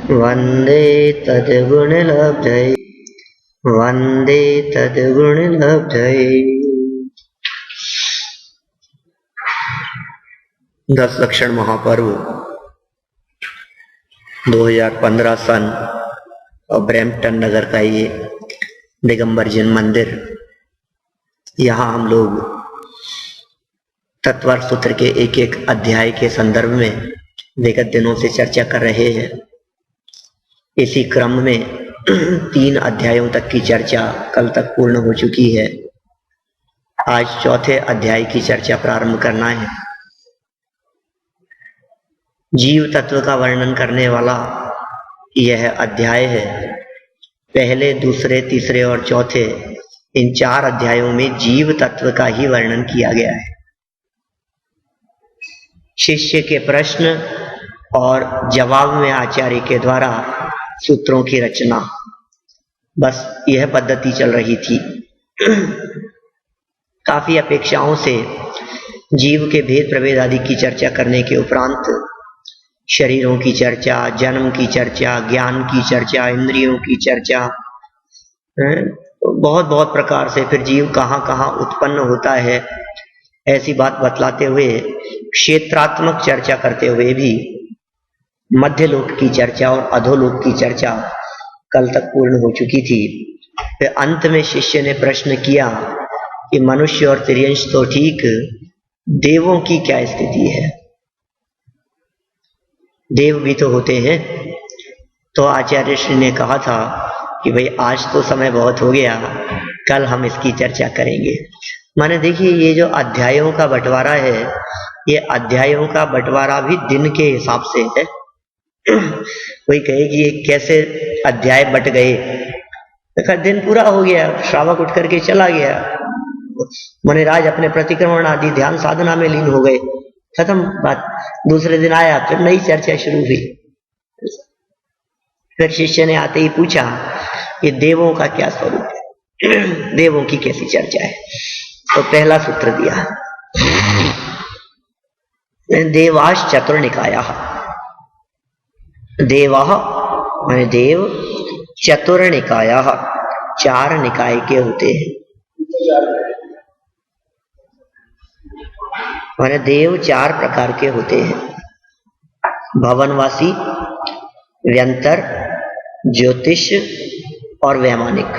वन्दे तद्गुणलब्धये वन्दे तद्गुणलब्धये। 10 लक्षण महापर्व 2015 सन और ब्रैम्पटन नगर का ये दिगंबर जैन मंदिर, यहाँ हम लोग तत्वार्थ सूत्र के एक एक अध्याय के संदर्भ में विगत दिनों से चर्चा कर रहे हैं। इसी क्रम में 3 अध्यायों तक की चर्चा कल तक पूर्ण हो चुकी है। आज चौथे अध्याय की चर्चा प्रारंभ करना है। जीव तत्व का वर्णन करने वाला यह अध्याय है। पहले, दूसरे, तीसरे और चौथे इन 4 अध्यायों में जीव तत्व का ही वर्णन किया गया है। शिष्य के प्रश्न और जवाब में आचार्य के द्वारा सूत्रों की रचना, बस यह पद्धति चल रही थी। काफी अपेक्षाओं से जीव के भेद प्रभेद आदि की चर्चा करने के उपरांत शरीरों की चर्चा, जन्म की चर्चा, ज्ञान की चर्चा, इंद्रियों की चर्चा, बहुत बहुत प्रकार से फिर जीव कहाँ कहाँ उत्पन्न होता है, ऐसी बात बतलाते हुए क्षेत्रात्मक चर्चा करते हुए भी मध्यलोक की चर्चा और अधोलोक की चर्चा कल तक पूर्ण हो चुकी थी। फिर अंत में शिष्य ने प्रश्न किया कि मनुष्य और तिर्यंश तो ठीक, देवों की क्या स्थिति है? देव भी तो होते हैं। तो आचार्य श्री ने कहा था कि भाई आज तो समय बहुत हो गया, कल हम इसकी चर्चा करेंगे। माने देखिए, ये जो अध्यायों का बंटवारा है, ये अध्यायों का बंटवारा भी दिन के हिसाब से है। कोई कहे कि ये कैसे अध्याय बट गए? देखा, दिन पूरा हो गया, श्रावक उठ करके चला गया, मुनिराज अपने प्रतिक्रमण आदि ध्यान साधना में लीन हो गए, खत्म बात। दूसरे दिन आया, फिर नई चर्चा शुरू हुई। फिर शिष्य ने आते ही पूछा कि देवों का क्या स्वरूप है, देवों की कैसी चर्चा है? तो पहला सूत्र दिया, देवाश चतुर्निकायाः। देवाः माने देव, चतुर्निकायाः 4 निकाय के होते हैं। माने देव 4 प्रकार के होते हैं, भवनवासी, व्यंतर, ज्योतिष और वैमानिक।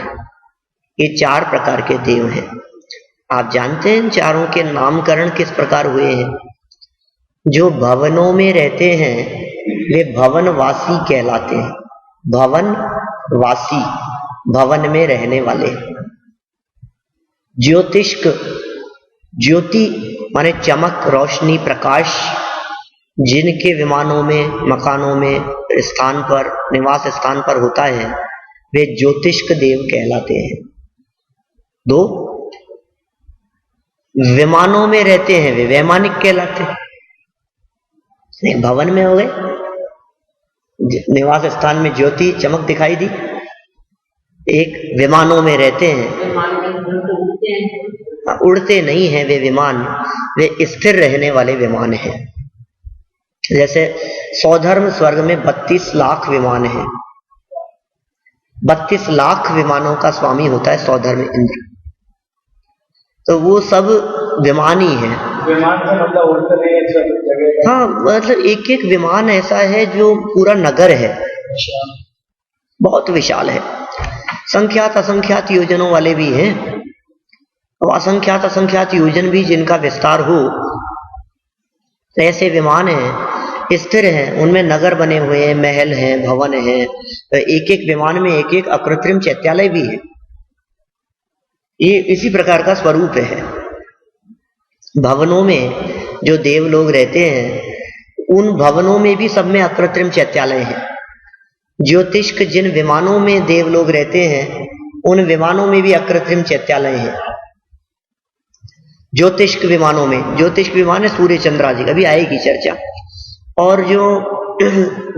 ये 4 प्रकार के देव हैं। आप जानते हैं इन चारों के नामकरण किस प्रकार हुए हैं? जो भवनों में रहते हैं वे भवनवासी कहलाते हैं। भवनवासी, भवन में रहने वाले। ज्योतिष्क, ज्योति माने चमक, रोशनी, प्रकाश, जिनके विमानों में, मकानों में, स्थान पर, निवास स्थान पर होता है, वे ज्योतिष्क देव कहलाते हैं। 2, विमानों में रहते हैं वे वैमानिक कहलाते हैं। एक भवन में हो गए, निवास स्थान में ज्योति चमक दिखाई दी। एक विमानों में रहते हैं, उड़ते नहीं हैं वे विमान, वे स्थिर रहने वाले विमान हैं। जैसे सौधर्म स्वर्ग में 32 लाख विमान हैं। 32 लाख विमानों का स्वामी होता है सौधर्म इंद्र। तो वो सब विमान ही हैं। विमान से मतलब उड़ते नहीं, हाँ, मतलब एक एक विमान ऐसा है जो पूरा नगर है, बहुत विशाल है। संख्यात असंख्यात योजनों वाले भी हैं, और असंख्यात असंख्यात योजन भी जिनका विस्तार हो, ऐसे विमान हैं, स्थिर हैं, उनमें नगर बने हुए हैं, महल हैं, भवन हैं। एक एक विमान में एक एक अकृत्रिम चैत्यालय भी है। ये इसी प्रकार का स्वरूप है। भवनों में जो देव लोग रहते हैं, उन भवनों में भी सब में अकृत्रिम चैत्यालय है। ज्योतिष्क जिन विमानों में देव लोग रहते हैं, उन विमानों में भी अकृत्रिम चैत्यालय है। ज्योतिष्क विमानों में, ज्योतिष्क विमान है सूर्य चंद्र आदि, अभी आएगी चर्चा। और जो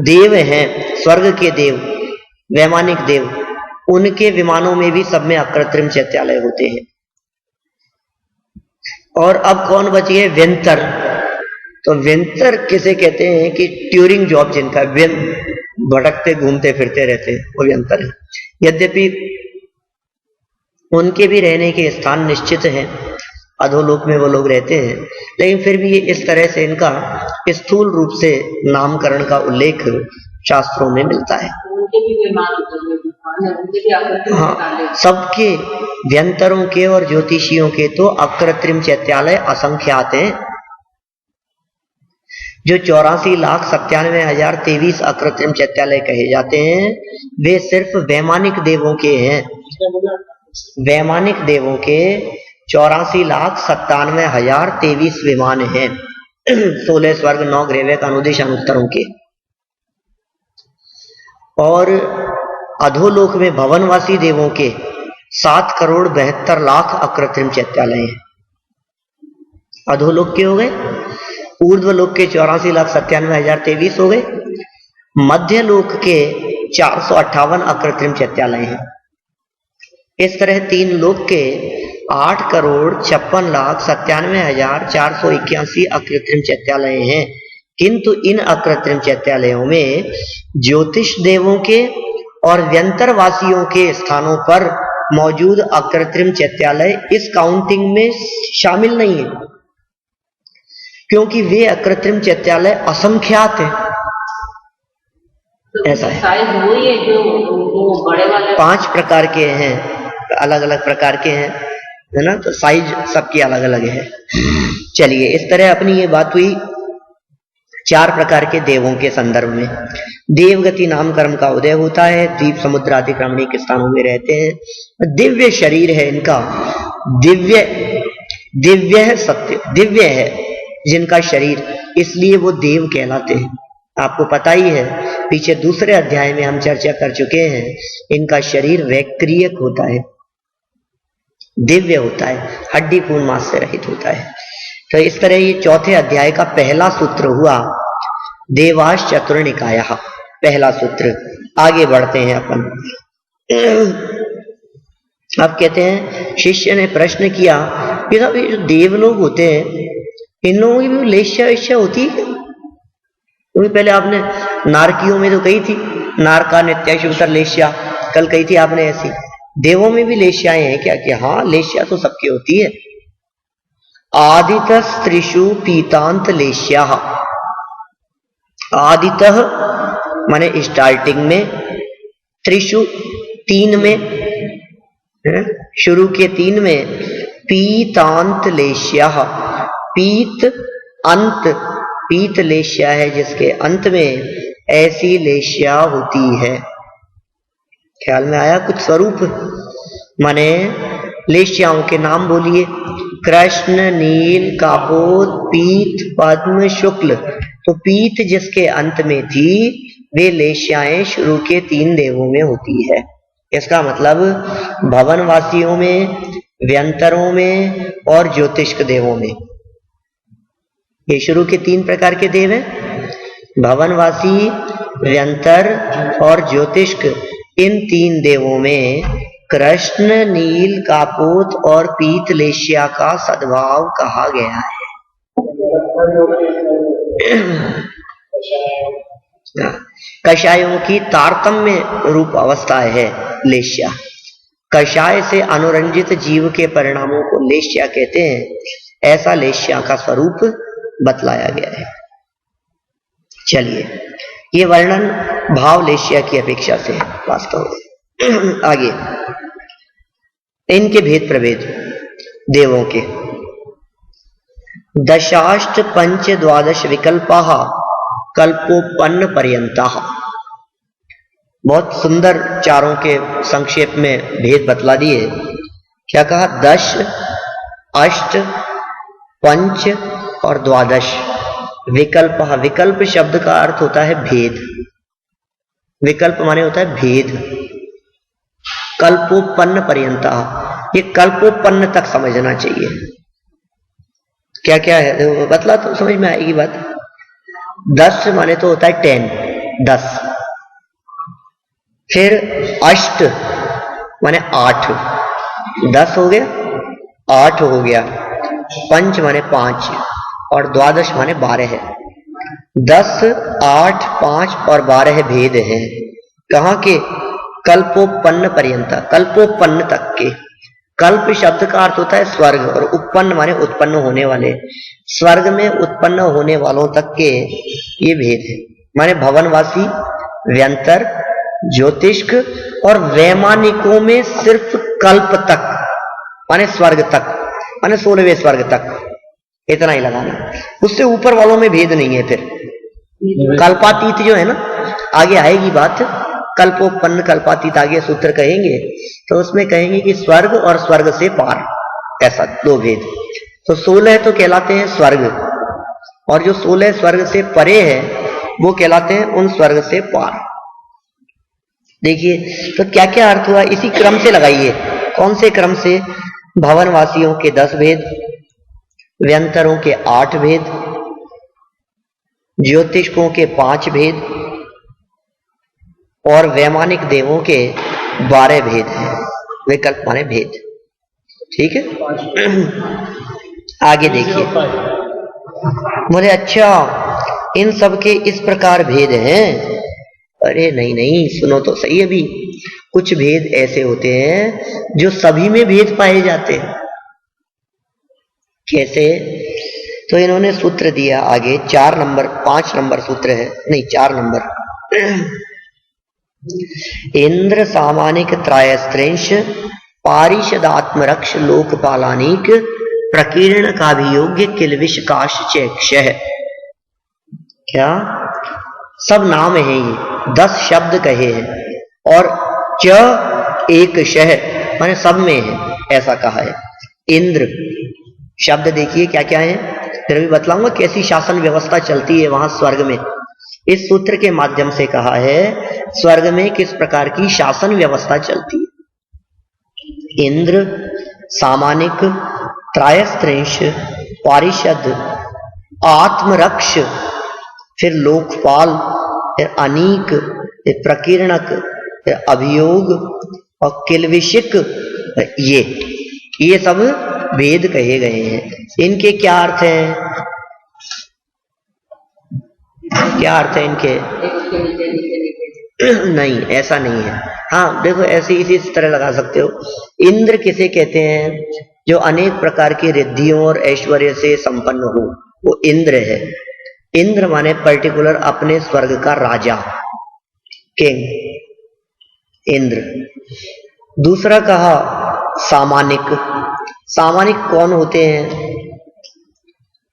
देव हैं, स्वर्ग के देव, वैमानिक देव, उनके विमानों में भी सब में अकृत्रिम चैत्यालय होते हैं। और अब कौन बच गए? व्यंतर। तो व्यंतर किसे कहते हैं कि ट्यूरिंग जॉब जिनका, भटकते घूमते फिरते रहते, वो भी अंतर है। यद्यपि उनके भी रहने के स्थान निश्चित हैं, अधोलोक में वो लोग रहते हैं, लेकिन फिर भी इस तरह से इनका स्थूल रूप से नामकरण का उल्लेख शास्त्रों में मिलता है। हाँ, सबके व्यंतरों के और ज्योतिषियों के तो अकृत्रिम चैत्यालय असंख्यात हैं। जो 84,97,023 अकृत्रिम चैत्यालय कहे जाते हैं, वे सिर्फ वैमानिक देवों के हैं। वैमानिक देवों के 84,97,023 विमान हैं। 16 स्वर्ग, 9 ग्रेवैक, अनुदिश अनुत्तरों के। और अधोलोक में भवनवासी देवों के 7,72,00,000 अकृत्रिम चैत्यालय हैं। अधोलोक के हो गए, ऊर्ध्वलोक के 84,97,023 हो गए, मध्य लोक के 458 अकृत्रिम चैत्यालय हैं। इस तरह 3 लोक के 8,56,97,481 अकृत्रिम चैत्यालय हैं। किंतु इन अकृत्रिम चैत्यालयों में ज्योतिष देवों के और व्यंतरवासियों के स्थानों पर मौजूद अकृत्रिम चैत्यालय इस काउंटिंग में शामिल नहीं है, क्योंकि वे अकृत्रिम चैत्यालय असंख्यात हैं। ऐसा है। जो बड़े वाले 5 प्रकार के हैं, अलग अलग प्रकार के हैं, है ना, तो साइज सबकी अलग अलग है। चलिए, इस तरह अपनी ये बात हुई 4 प्रकार के देवों के संदर्भ में। देवगति नामकर्म का उदय होता है, द्वीप समुद्र आदि क्रमणिक स्थानों में रहते हैं। दिव्य शरीर है इनका, दिव्य है, सत्य दिव्य है जिनका शरीर, इसलिए वो देव कहलाते हैं। आपको पता ही है, पीछे दूसरे अध्याय में हम चर्चा कर चुके हैं, इनका शरीर वैक्रियक होता है, दिव्य होता है, हड्डी खून मांस से रहित होता है। तो इस तरह ये चौथे अध्याय का पहला सूत्र हुआ, देवाश चतुर्निकाय, पहला सूत्र। आगे बढ़ते हैं अपन। अब कहते हैं, शिष्य ने प्रश्न किया कि साहब ये जो देवलोग होते हैं, इन लोगों की भी लेश्या वेश्या होती है? क्योंकि पहले आपने नारकियों में तो कही थी, नारका नित्याशुतर लेश्या, कल कही थी आपने ऐसी। देवों में भी लेश्याएं हैं क्या? कि हाँ, लेश्या तो सबकी होती है। आदितः स्त्रीषु पीतांत लेश्या। आदितः माने स्टार्टिंग में, त्रिषु 3 में, शुरू के 3 में, पीतांत लेश्या, पीत अंत, पीत लेश्या है जिसके अंत में ऐसी लेश्या होती है। ख्याल में आया कुछ स्वरूप? माने लेश्याओं के नाम बोलिए। कृष्ण, नील, कापोत, पीत, पद्म, शुक्ल। तो पीत जिसके अंत में थी, वे लेश्याएं शुरू के 3 देवों में होती है। इसका मतलब भवनवासियों में, व्यंतरों में और ज्योतिष्क देवों में। ये शुरू के 3 प्रकार के देव हैं, भवनवासी, व्यंतर और ज्योतिष्क। इन 3 देवों में कृष्ण, नील, कापोत और पीत लेश्या का सद्भाव कहा गया है। कषायों की तारतम्य रूप अवस्था है लेश्या। कषाय से अनुरंजित जीव के परिणामों को लेश्या कहते हैं। ऐसा लेश्या का स्वरूप बतलाया गया है। चलिए, ये वर्णन भाव लेश्या की अपेक्षा से है वास्तव में। आगे इनके भेद प्रभेद देवों के। दशाष्ट पंच द्वादश विकल्पा कल्पोपन्न पर्यंता। बहुत सुंदर चारों के संक्षेप में भेद बतला दिए। क्या कहा? 10, अष्ट, पंच और द्वादश। विकल्प, विकल्प शब्द का अर्थ होता है भेद। विकल्प माने होता है भेद। कल्पोपन्न पर्यंता, ये कल्पोपन्न तक समझना चाहिए। क्या क्या है बतला तो समझ में आएगी बात। 10 माने तो होता है 10, 10। फिर अष्ट माने 8, 10 हो गया, 8 हो गया। पंच माने 5 और द्वादश माने 12 है। 10, 8, 5 और 12 भेद हैं। कहाँ के? कल्पोपन्न पर्यंत, कल्पोपन्न तक के। कल्प शब्द का अर्थ होता है स्वर्ग, और उत्पन्न माने उत्पन्न होने वाले। स्वर्ग में उत्पन्न होने वालों तक के ये भेद है। माने भवनवासी, व्यंतर, ज्योतिष्क और वैमानिकों में सिर्फ कल्प तक माने स्वर्ग तक, माने 16वें स्वर्ग तक, इतना ही लगाना। उससे ऊपर वालों में भेद नहीं है। फिर कल्पातीत जो है ना, आगे आएगी बात, कल्पोपन्न कल्पातीत आगे सूत्र कहेंगे, तो उसमें कहेंगे कि स्वर्ग और स्वर्ग से पार, ऐसा 2 भेद। तो 16 तो कहलाते हैं स्वर्ग, और जो 16 स्वर्ग से परे है वो कहलाते हैं उन स्वर्ग से पार। देखिए तो क्या क्या अर्थ हुआ, इसी क्रम से लगाइए। कौन से क्रम से? भवनवासियों के 10 भेद, व्यंतरों के 8 भेद, ज्योतिष्कों के 5 भेद और वैमानिक देवों के 12 भेद हैं। विकल्प माने भेद। ठीक है, आगे देखिए। बोले अच्छा, इन सब के इस प्रकार भेद हैं? अरे नहीं नहीं, सुनो तो सही। अभी कुछ भेद ऐसे होते हैं जो सभी में भेद पाए जाते हैं। कैसे? तो इन्होंने सूत्र दिया आगे, 4 नंबर 5 नंबर सूत्र है, नहीं 4 नंबर। इंद्र सामानिक त्रायस्त्रिंश पारिषदात्म रक्ष लोकपालानिक प्रकीर्ण काभियोग्य किलविश काश चैक्ष। क्या सब नाम है ये, 10 शब्द कहे हैं और च एक शह माने सब में है, ऐसा कहा है। इंद्र शब्द देखिए क्या क्या है, फिर भी बतलाऊंगा कैसी शासन व्यवस्था चलती है वहां स्वर्ग में। इस सूत्र के माध्यम से कहा है स्वर्ग में किस प्रकार की शासन व्यवस्था चलती है। इंद्र, सामानिक, त्रायस्त्रिंश, पारिषद, आत्मरक्ष, फिर लोकपाल, फिर अनीक, फिर प्रकीर्णक, फिर अभियोग और किलविशिक, ये सब भेद कहे गए हैं। इनके क्या अर्थ हैं? क्या अर्थ है इनके? नहीं, ऐसा नहीं है। हाँ देखो, ऐसे इसी तरह लगा सकते हो। इंद्र किसे कहते हैं? जो अनेक प्रकार की रिद्धियों और ऐश्वर्य से संपन्न हो, वो इंद्र है। इंद्र माने पर्टिकुलर अपने स्वर्ग का राजा, किंग, इंद्र। दूसरा कहा सामानिक। सामानिक कौन होते हैं?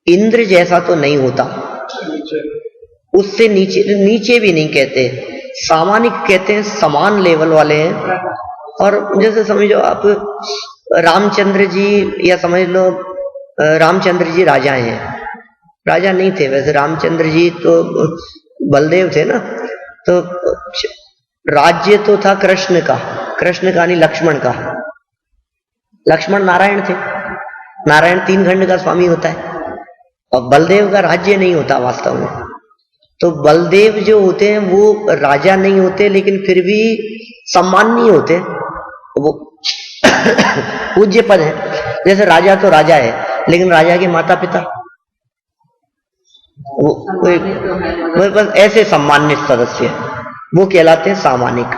इंद्र जैसा तो नहीं होता, उससे नीचे भी नहीं कहते। सामानिक कहते हैं समान लेवल वाले हैं। और जैसे समझो आप रामचंद्र जी, या समझ लो रामचंद्र जी राजा हैं। राजा नहीं थे वैसे रामचंद्र जी, तो बलदेव थे ना, तो राज्य तो था कृष्ण का नहीं लक्ष्मण का। लक्ष्मण नारायण थे, नारायण 3 खंड का स्वामी होता है, और बलदेव का राज्य नहीं होता वास्तव में। तो बलदेव जो होते हैं वो राजा नहीं होते, लेकिन फिर भी सम्माननीय होते, वो पूज्य पद है। जैसे राजा तो राजा है, लेकिन राजा के माता पिता वो बस ऐसे सम्मानित सदस्य, वो कहलाते हैं सामानिक।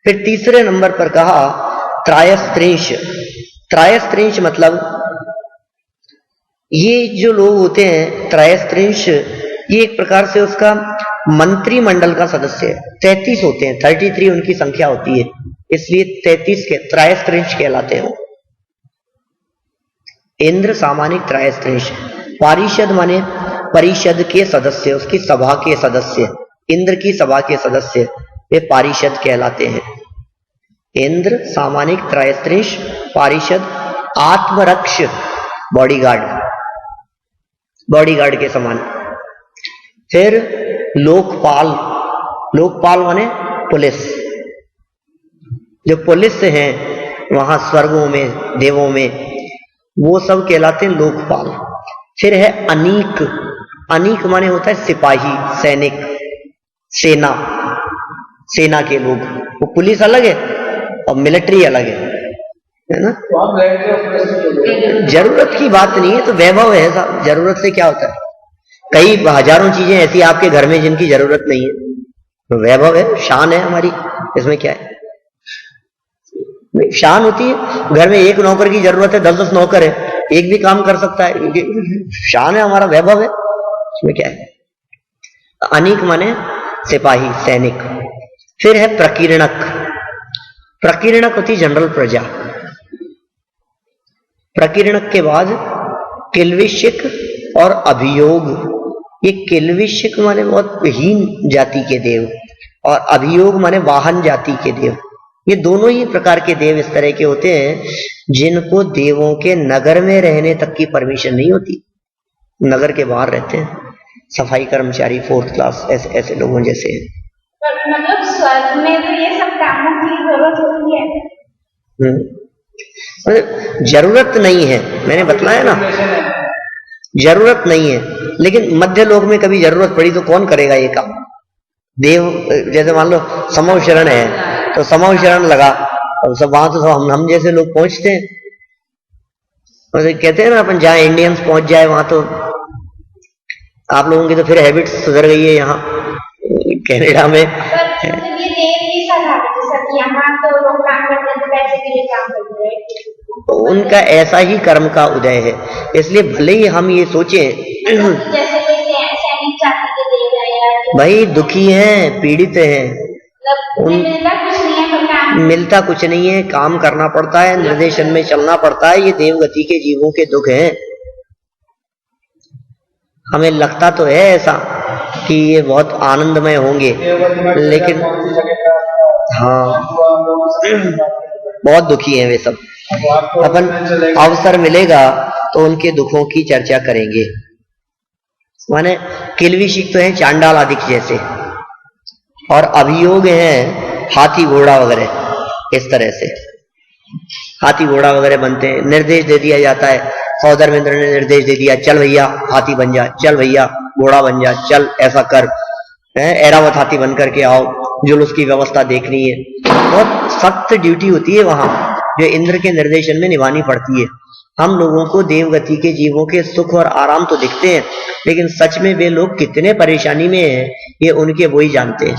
फिर तीसरे नंबर पर कहा त्रायस्त्रिंश। त्रायस्त्रिंश मतलब ये जो लोग होते हैं त्रायस्त्रिंश, ये एक प्रकार से उसका मंत्रिमंडल का सदस्य है। 33 होते हैं, 33 उनकी संख्या होती है, इसलिए 33 के त्रायस्त्रिंश कहलाते हैं। इंद्र सामानिक त्रायस्त्रिंश। पारिषद माने परिषद के सदस्य, उसकी सभा के सदस्य, इंद्र की सभा के सदस्य, वे पारिषद कहलाते हैं। इंद्र सामानिक त्रायस्त्रिंश पारिषद। आत्मरक्ष बॉडीगार्ड के समान। फिर लोकपाल। लोकपाल माने पुलिस, जो पुलिस हैं वहां स्वर्गों में देवों में, वो सब कहलाते हैं लोकपाल। फिर है अनीक। अनीक माने होता है सिपाही, सैनिक, सेना के लोग। वो पुलिस अलग है और मिलिट्री अलग है ना। जरूरत की बात नहीं है, तो वैभव है, जरूरत से क्या होता है। कई हजारों चीजें ऐसी आपके घर में जिनकी जरूरत नहीं है, तो वैभव है, शान है हमारी, इसमें क्या है? शान होती है। घर में एक नौकर की जरूरत है, 10-10 नौकर है, एक भी काम कर सकता है, शान है हमारा, वैभव है, इसमें क्या है? अनीक माने सिपाही, सैनिक। फिर है प्रकीर्णक। प्रकीर्णक होती जनरल प्रजा। प्रकीर्णक के बाद किल्विशिक और अभियोग। ये किल्विशिक माने बहुत हीन जाति के देव, और अभियोग माने वाहन जाति के देव। ये दोनों ही प्रकार के देव इस तरह के होते हैं जिनको देवों के नगर में रहने तक की परमिशन नहीं होती, नगर के बाहर रहते हैं, सफाई कर्मचारी 4th क्लास, ऐसे लोगों जैसे हैं। मतलब स्वर्ग में तो ये सब कामों की जरूरत होती है? जरूरत नहीं है, मैंने बतलाया ना, जरूरत नहीं है। लेकिन मध्य लोक में कभी जरूरत पड़ी तो कौन करेगा ये काम? देव, जैसे मान लो समव शरण है, तो समव शरण लगा, तो सब वहां तो सब हम जैसे लोग पहुंचते हैं। कहते हैं ना अपन, जहां इंडियंस पहुंच जाए वहां तो, आप लोगों की तो फिर हैबिट सुधर गई है यहाँ कनाडा में। यहाँ तो लोग काम करते हैं, पैसे के लिए काम करते हैं, उनका ऐसा ही कर्म का उदय है। इसलिए भले ही हम ये सोचें जैसे सैनिक जाति के देव हैं, भाई दुखी हैं, पीड़ित हैं, मिलता कुछ नहीं है, काम करना पड़ता है, निर्देशन में चलना पड़ता है, ये देवगति के जीवों के दुख हैं। हमें लगता तो है ऐसा कि ये बहुत आनंदमय होंगे, लेकिन हाँ बहुत दुखी हैं वे सब। अपन अवसर मिलेगा तो उनके दुखों की चर्चा करेंगे। माने किल्विशिक तो है चांडाल आदि जैसे, और अभियोग है हाथी घोड़ा वगैरह, इस तरह से हाथी घोड़ा वगैरह बनते हैं। निर्देश दे दिया जाता है, सौधर्मेंद्र ने निर्देश दे दिया, चल भैया हाथी बन जा, चल भैया घोड़ा बन जा, चल ऐसा कर, ऐरावत हाथी बन करके आओ, जुलूस की व्यवस्था देखनी है। बहुत सख्त ड्यूटी होती है वहां, जो इंद्र के निर्देशन में निभानी पड़ती है। हम लोगों को देवगति के जीवों के सुख और आराम तो दिखते हैं, लेकिन सच में वे लोग कितने परेशानी में हैं ये उनके वो ही जानते हैं।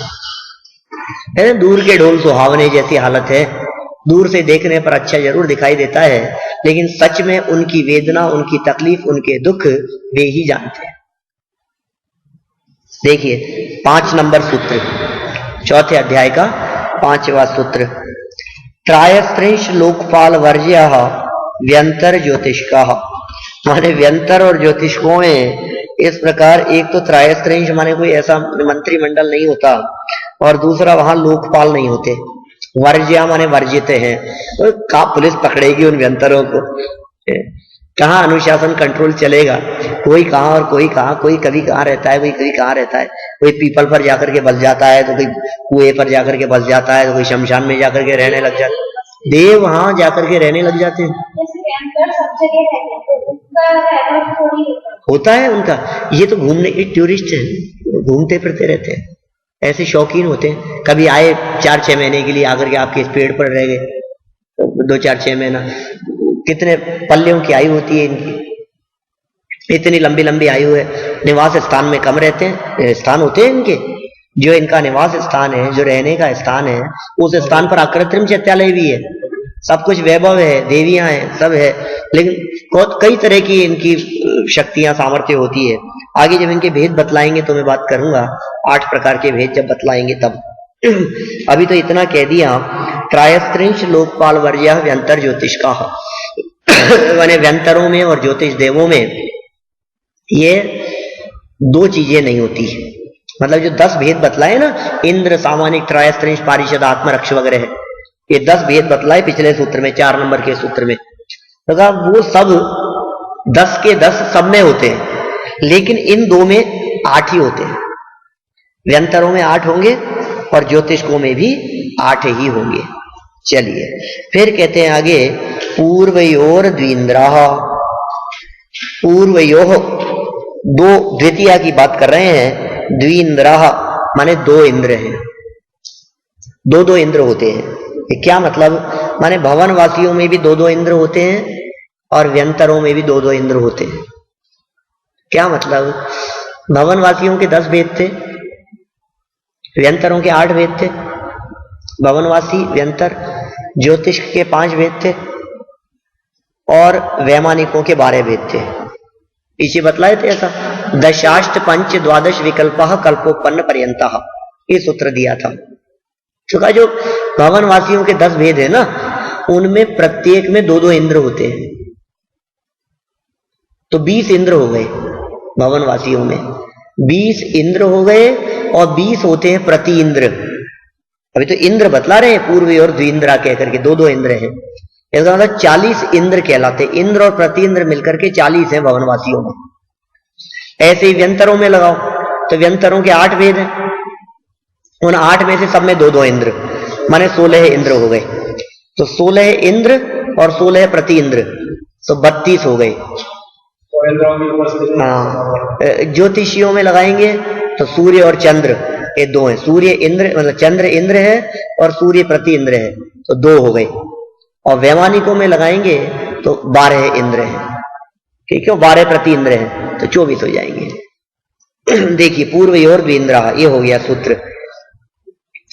है ना, दूर के ढोल सुहावने जैसी हालत है। दूर से देखने पर अच्छा जरूर दिखाई देता है, लेकिन सच में उनकी वेदना, उनकी तकलीफ, उनके दुख वे ही जानते हैं। देखिए 5 नंबर सूत्र, 4थे अध्याय का 5वां सूत्र। त्रायस्त्रिंश लोकपाल वर्ज्य व्यंतर ज्योतिष्का। माने व्यंतर और ज्योतिषकों में इस प्रकार, एक तो त्रायस्त्रिंश माने कोई ऐसा मंत्रिमंडल नहीं होता, और दूसरा वहां लोकपाल नहीं होते। वर्ज्या माने वर्जित हैं, तो कहाँ पुलिस पकड़ेगी उन व्यंतरों को? कहाँ अनुशासन कंट्रोल चलेगा? कोई कहाँ और कोई कहाँ, कोई कभी कहाँ रहता है, कोई कभी कहाँ रहता है, कोई पीपल पर जाकर के बस जाता है, तो कोई कुएं पर जाकर के बस जाता है, तो कोई शमशान में जाकर के रहने लग जाता है। देव वहां जाकर के रहने लग जाते हैं, होता है उनका। ये तो घूमने के टूरिस्ट हैं, घूमते फिरते रहते हैं, ऐसे शौकीन होते हैं। कभी आए 4-6 महीने के लिए आकर के आपके इस पेड़ पर रह गए, 2-4-6 महीना। कितने पल्लियों की आयु होती है इनकी, इतनी लंबी लंबी आयु है। निवास स्थान में कम रहते हैं, स्थान होते हैं इनके, जो इनका निवास स्थान है, जो रहने का स्थान है, उस स्थान पर अकृत्रिम चैत्यालय भी है, सब कुछ वैभव है, देवियां हैं, सब है, लेकिन कई तरह की इनकी शक्तियां, सामर्थ्य होती है। आगे जब इनके भेद बतलाएंगे तो मैं बात करूंगा, 8 प्रकार के भेद जब बतलाएंगे तब। अभी तो इतना कह दिया, त्रायस्त्रिंश लोकपाल वर्ज्य व्यंतर ज्योतिष्का। माने व्यंतरों में और ज्योतिष देवों में ये 2 चीजें नहीं होती। मतलब जो 10 भेद बतलाए ना, इंद्र, सामानिक, त्रायस्त्रिंश, पारिषद, आत्मरक्ष वगैरह है, ये 10 भेद बतलाए पिछले सूत्र में, 4 नंबर के सूत्र में। तो वो सब 10 के 10 सब में होते हैं, लेकिन इन 2 में 8 ही होते हैं। व्यंतरों में 8 होंगे और ज्योतिषकों में भी 8 ही होंगे। चलिए फिर कहते हैं आगे, पूर्वयोर द्विन्द्राः। पूर्वयोः 2 द्वितीया की बात कर रहे हैं। द्विन्द्राः माने 2 इंद्र हैं, 2 इंद्र होते हैं। ये क्या मतलब? माने भवन वासियों में भी 2 इंद्र होते हैं और व्यंतरों में भी 2 इंद्र होते हैं। क्या मतलब? भवनवासियों के 10 भेद थे, व्यंतरों के 8 भेद थे। भवनवासी, व्यंतर, ज्योतिष के 5 भेद थे और वैमानिकों के 12 भेद थे। इसी बतलाए थे ऐसा। दशाष्ट पंच द्वादश विकल्पः कल्पोत्पन्न पर्यंतः, ये सूत्र दिया था। तो कहा जो भवनवासियों के 10 भेद है ना, उनमें प्रत्येक में 2-2 इंद्र होते हैं, तो 20 इंद्र हो गए। भवनवासियों में 20 इंद्र हो गए और 20 होते हैं प्रति इंद्र। अभी तो इंद्र बतला रहे हैं, पूर्वी और द्विंद्रा कह करके 2-2 इंद्र हैं। इसका मतलब 40 इंद्र कहलाते। इंद्र और प्रति इंद्र मिलकर के 40 हैं भवनवासियों में। ऐसे ही व्यंतरों में लगाओ तो व्यंतरों के 8 भेद हैं, उन 8 में से सब में 2-2 इंद्र, माने 16 इंद्र हो गए। तो 16 इंद्र और 16 प्रति इंद्र, तो 32 हो गए। हाँ, ज्योतिषियों में लगाएंगे तो सूर्य और चंद्र ये 2 हैं। सूर्य इंद्र मतलब चंद्र इंद्र है और सूर्य प्रति इंद्र है, तो 2 हो गए। और वैमानिकों में लगाएंगे तो 12 इंद्र हैं, ठीक है, 12 प्रति इंद्र हैं, तो 24 हो जाएंगे। देखिए, पूर्व और द्विंद्रा, ये हो गया सूत्र।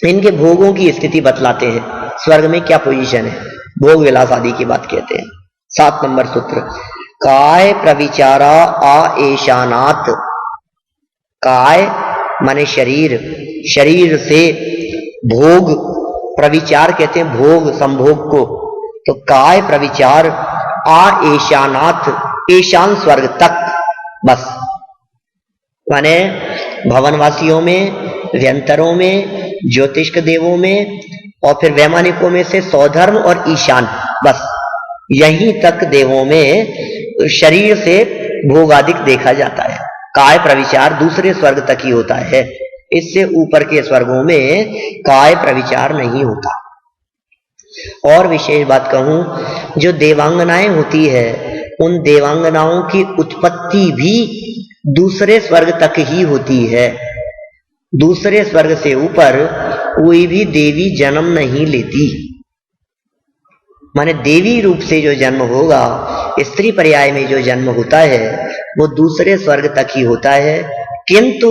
इनके भोगों की स्थिति बतलाते हैं, स्वर्ग में क्या पोजीशन है, भोग विलास आदि की बात कहते हैं। 7 नंबर सूत्र, काय प्रविचारा आ एशानात। काय माने शरीर, शरीर से भोग, प्रविचार कहते हैं भोग संभोग को। तो काय प्रविचार आ एशानाथ, ईशान स्वर्ग तक, बस माने भवनवासियों में, व्यंतरों में, ज्योतिष्क देवों में और फिर वैमानिकों में से सौधर्म और ईशान, बस यहीं तक देवों में शरीर से भोगादिक देखा जाता है। काय प्रविचार दूसरे स्वर्ग तक ही होता है, इससे ऊपर के स्वर्गों में काय प्रविचार नहीं होता। और विशेष बात कहूं, जो देवांगनाएं होती है, उन देवांगनाओं की उत्पत्ति भी दूसरे स्वर्ग तक ही होती है। दूसरे स्वर्ग से ऊपर कोई भी देवी जन्म नहीं लेती। माने देवी रूप से जो जन्म होगा, स्त्री पर्याय में जो जन्म होता है, वो दूसरे स्वर्ग तक ही होता है। किंतु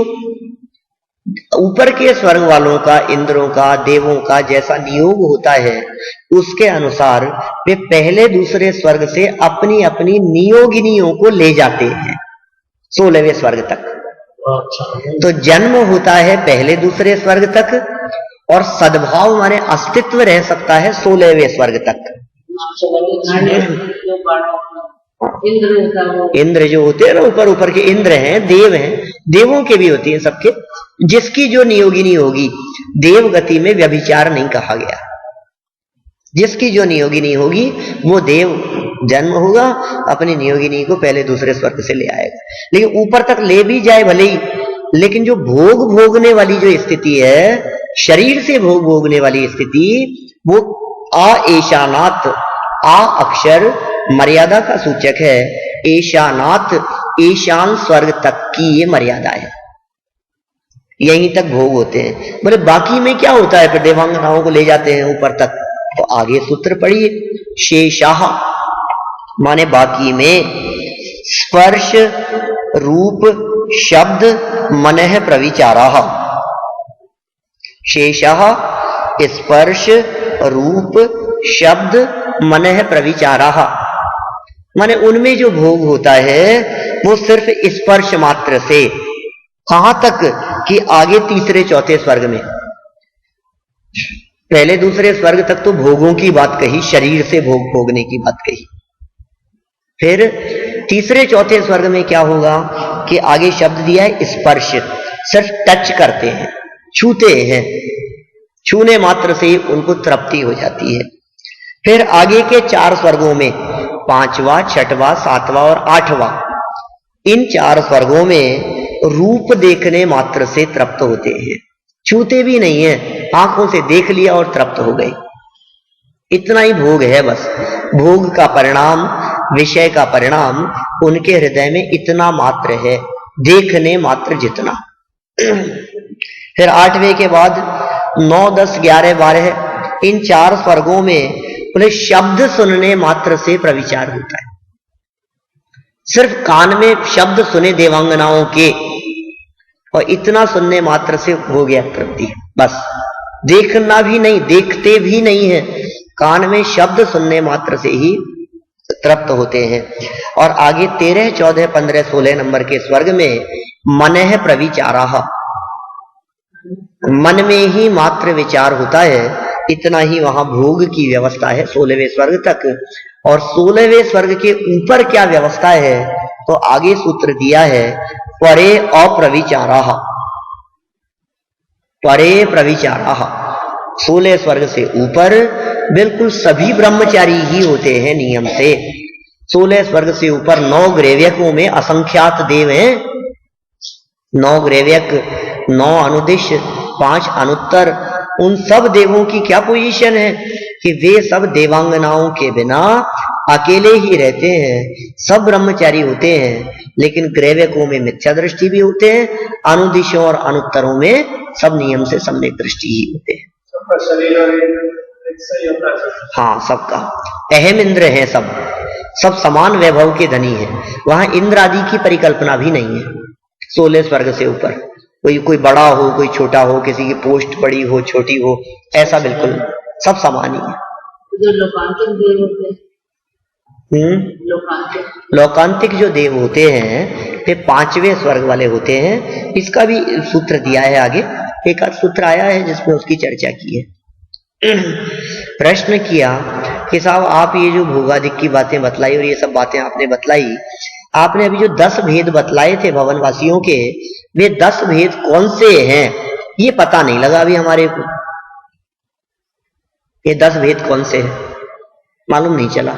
ऊपर के स्वर्ग वालों का, इंद्रों का, देवों का जैसा नियोग होता है, उसके अनुसार वे पहले दूसरे स्वर्ग से अपनी अपनी नियोगिनियों को ले जाते हैं 16वें स्वर्ग तक। तो जन्म होता है पहले दूसरे स्वर्ग तक और सद्भाव माने अस्तित्व रह सकता है 16वें स्वर्ग तक। इंद्र जो होते हैं ना, ऊपर ऊपर के इंद्र हैं, देव हैं, देवों के भी होती हैं सबके, जिसकी जो नियोगिनी होगी, देव गति में व्यभिचार नहीं कहा गया। जिसकी जो नियोगिनी होगी वो देव जन्म होगा, अपनी नियोगिनी को पहले दूसरे स्वर्ग से ले आएगा। लेकिन ऊपर तक ले भी जाए भले ही, लेकिन जो भोग भोगने वाली जो स्थिति है, शरीर से भोग भोगने वाली स्थिति, वो आ ईशानाथ, आ अक्षर मर्यादा का सूचक है। ईशानाथ, ईशान स्वर्ग तक की ये मर्यादा है, यहीं तक भोग होते हैं। बोले बाकी में क्या होता है, फिर देवांगनाओं को ले जाते हैं ऊपर तक, तो आगे सूत्र पढ़िए। शेषाह माने बाकी में, स्पर्श रूप शब्द मनः प्रविचाराः। शेषाह स्पर्श रूप शब्द मनः प्रविचाराः, माने उनमें जो भोग होता है वो सिर्फ स्पर्श मात्र से, कहां तक कि आगे तीसरे चौथे स्वर्ग में। पहले दूसरे स्वर्ग तक तो भोगों की बात कही, शरीर से भोग भोगने की बात कही। फिर तीसरे चौथे स्वर्ग में क्या होगा कि आगे शब्द दिया है स्पर्श, सिर्फ टच करते हैं, छूते हैं, छूने मात्र से ही उनको तृप्ति हो जाती है। फिर आगे के 4 स्वर्गों में, 5वां, 6वां, 7वां और 8वां, इन 4 स्वर्गों में रूप देखने मात्र से तृप्त होते हैं, छूते भी नहीं है, आंखों से देख लिया और तृप्त हो गए। इतना ही भोग है बस। भोग का परिणाम, विषय का परिणाम उनके हृदय में इतना मात्र है, देखने मात्र जितना। फिर 8वें के बाद 9, 10, 11, 12 इन 4 स्वर्गों में उन्हें शब्द सुनने मात्र से प्रविचार होता है। सिर्फ कान में शब्द सुने देवांगनाओं के, और इतना सुनने मात्र से हो गया तृप्ति, बस देखना भी नहीं, देखते भी नहीं है, कान में शब्द सुनने मात्र से ही तृप्त होते हैं। और आगे 13, 14, 15, 16 नंबर के स्वर्ग में मनः प्रविचारः, मन में ही मात्र विचार होता है, इतना ही वहां भोग की व्यवस्था है 16वें स्वर्ग तक। और 16वें स्वर्ग के ऊपर क्या व्यवस्था है, तो आगे सूत्र दिया है परे अप्रविचारः, परे प्रविचारः। 16 स्वर्ग से ऊपर बिल्कुल सभी ब्रह्मचारी ही होते हैं नियम से। 16 स्वर्ग से ऊपर 9 ग्रेव्यकों में असंख्यात देव हैं, 9 ग्रेव्यक, 9 अनुदिश, 5 अनुत्तर। उन सब देवों की क्या पोजीशन है कि वे सब देवांगनाओं के बिना अकेले ही रहते हैं, सब ब्रह्मचारी होते हैं, लेकिन ग्रेव्यकों में मिथ्या दृष्टि भी होते हैं, अनुदिशों और अनुत्तरों में सब नियम से सम्यक दृष्टि ही होते हैं। सबका शरीर और एक सही होता है। हाँ, सबका अहम इंद्र है, सब समान वैभव के धनी है, वहां इंद्र आदि की परिकल्पना भी नहीं है। 16 स्वर्ग से ऊपर कोई बड़ा हो, कोई छोटा हो, किसी की पोस्ट बड़ी हो, छोटी हो, ऐसा बिल्कुल सब समान ही है। जो लोकांतिक देव होते हैं, लोकांतिक जो देव होते हैं वे 5वें स्वर्ग वाले होते हैं। इसका भी सूत्र दिया है आगे, एक आध सूत्र आया है जिसमें उसकी चर्चा की है। प्रश्न किया कि साहब आप ये जो भोगादिक की बातें बतलाई और ये सब बातें आपने बतलाई, आपने अभी जो 10 भेद बतलाए थे भवनवासियों के, वे 10 भेद कौन से हैं ये पता नहीं लगा अभी हमारे को। ये 10 भेद कौन से हैं मालूम नहीं चला,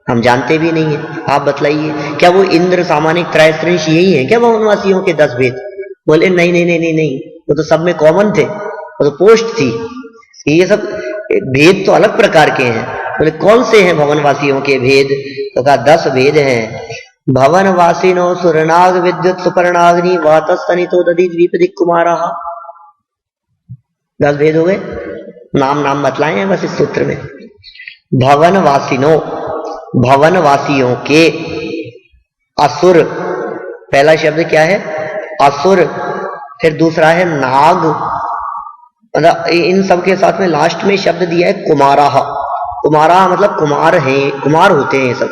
हम जानते भी नहीं है। आप बतलाइए, क्या वो इंद्र, सामानिक, त्रैस्त्रिंश यही है क्या भवनवासियों के 10 भेद? बोले नहीं नहीं नहीं नहीं नहीं, वो तो सब में कॉमन थे, वो तो पोस्ट थी, ये सब भेद तो अलग प्रकार के हैं। बोले कौन से हैं भवनवासियों के भेद? तो कहा 10 भेद हैं। भवनवासिनो सुरनाग विद्युत सुपर्णाग्नि वातस्तनितो दधि द्वीपदिक कुमारः। 10 भेद हो गए, नाम बतलाए हैं बस इस सूत्र में। भवनवासिनो, भवनवासियों के, असुर, पहला शब्द क्या है? असुर, फिर दूसरा है नाग, मतलब इन सब के साथ में लास्ट में शब्द दिया है कुमारः। कुमारा मतलब कुमार है, कुमार होते हैं सब।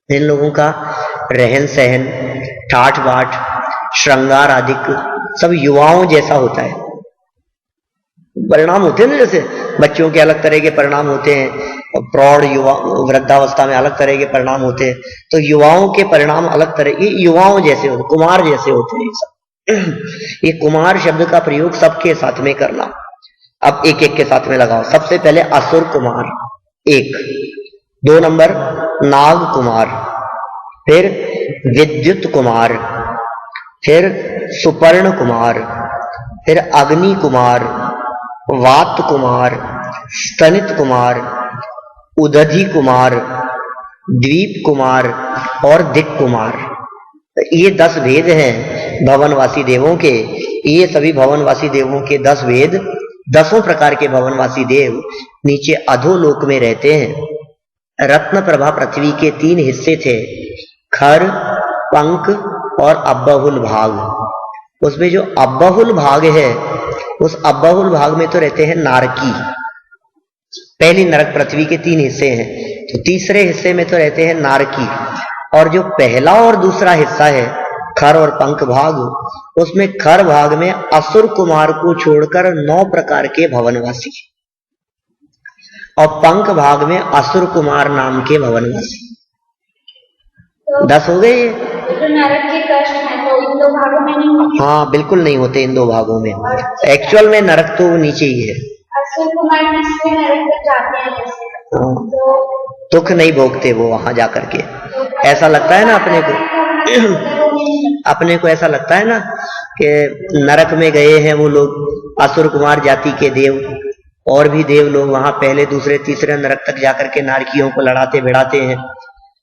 इन लोगों का रहन सहन, ठाठ बाट, श्रृंगार आदि सब युवाओं जैसा होता है। परिणाम होते हैं ना, जैसे बच्चों के अलग तरह के परिणाम होते हैं, प्रौढ़ युवा वृद्धावस्था में अलग तरह के परिणाम होते हैं, तो युवाओं के परिणाम अलग तरह के, युवाओं जैसे होते, कुमार जैसे होते हैं सब। ये कुमार शब्द का प्रयोग सबके साथ में करना। अब एक एक के साथ में लगाओ। सबसे पहले असुर कुमार 1, 2 नंबर नाग कुमार, फिर विद्युत कुमार, फिर सुपर्ण कुमार, फिर अग्नि कुमार, वात कुमार, स्तनित कुमार, उदधि कुमार, द्वीप कुमार और दिक् कुमार। ये 10 भेद हैं भवनवासी देवों के। ये सभी भवनवासी देवों के 10 भेद, 10 प्रकार के भवनवासी देव नीचे अधोलोक में रहते हैं। रत्न प्रभा पृथ्वी के 3 हिस्से थे, खर, पंख और अब्बहुल भाग। उसमें जो अब्बहुल भाग है, उस अब्बहुल भाग में तो रहते हैं नारकी। पहली नरक पृथ्वी के 3 हिस्से हैं, तो तीसरे हिस्से में तो रहते हैं नारकी। और जो पहला और दूसरा हिस्सा है खर और पंख भाग, उसमें खर भाग में असुर कुमार को छोड़कर 9 प्रकार के भवनवासी, और पंख भाग में असुर कुमार नाम के भवनवासी। तो 10 हो गए। जो नरक के कष्ट हैं तो इन 2 भागों में नहीं होते। हाँ, बिल्कुल नहीं होते इन 2 भागों में। एक्चुअल में नरक तो नीचे ही है। असुर कुमार किससे नरक तक जाते हैं जैसे, तो दुख नहीं भोगते वो वहां जाकर के। ऐसा लगता है ना अपने को, अपने को ऐसा लगता है ना कि नरक में गए हैं वो लोग, असुर कुमार जाति के देव, और भी देव लोग वहां पहले दूसरे तीसरे नरक तक जाकर के नारकियों को लड़ाते भिड़ाते हैं।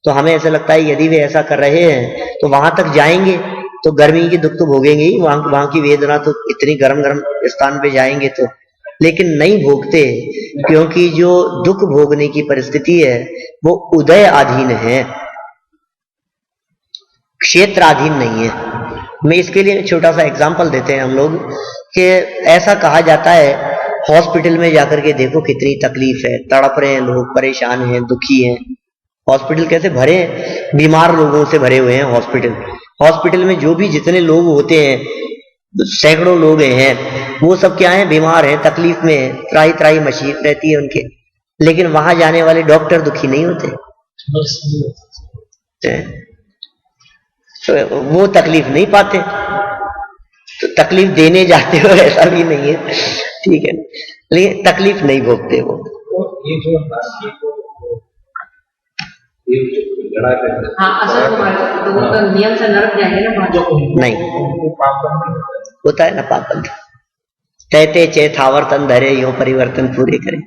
तो हमें ऐसा लगता है यदि वे ऐसा कर रहे हैं तो वहां तक जाएंगे तो गर्मी की दुख तो भोगेंगे ही, वहां की वेदना, तो इतनी गर्म गर्म स्थान पे जाएंगे तो, लेकिन नहीं भोगते, क्योंकि जो दुख भोगने की परिस्थिति है वो उदय अधीन है, क्षेत्राधीन नहीं है। मैं इसके लिए छोटा सा एग्जाम्पल देते हैं हम लोग कि ऐसा कहा जाता है हॉस्पिटल में जाकर के देखो कितनी तकलीफ है, तड़प रहे हैं लोग, परेशान हैं, दुखी हैं। हॉस्पिटल कैसे भरे हैं, बीमार लोगों से भरे हुए हैं हॉस्पिटल में जो भी जितने लोग होते हैं, सैकड़ों लोग हैं, वो सब क्या है, बीमार हैं, तकलीफ में है, त्राही त्राही मशीन रहती है उनके, लेकिन वहां जाने वाले डॉक्टर दुखी नहीं होते, तो वो तकलीफ नहीं पाते, तो तकलीफ देने जाते हो ऐसा भी नहीं है, ठीक है, लेकिन तकलीफ नहीं भोगते वो। ये जो हाँ, असर तो वो तो नियम से नरक जाएंगे ना बाद में। नहीं होता है ना पाप बंध, कहते चे थावर तन धरे यूं परिवर्तन पूरे करे।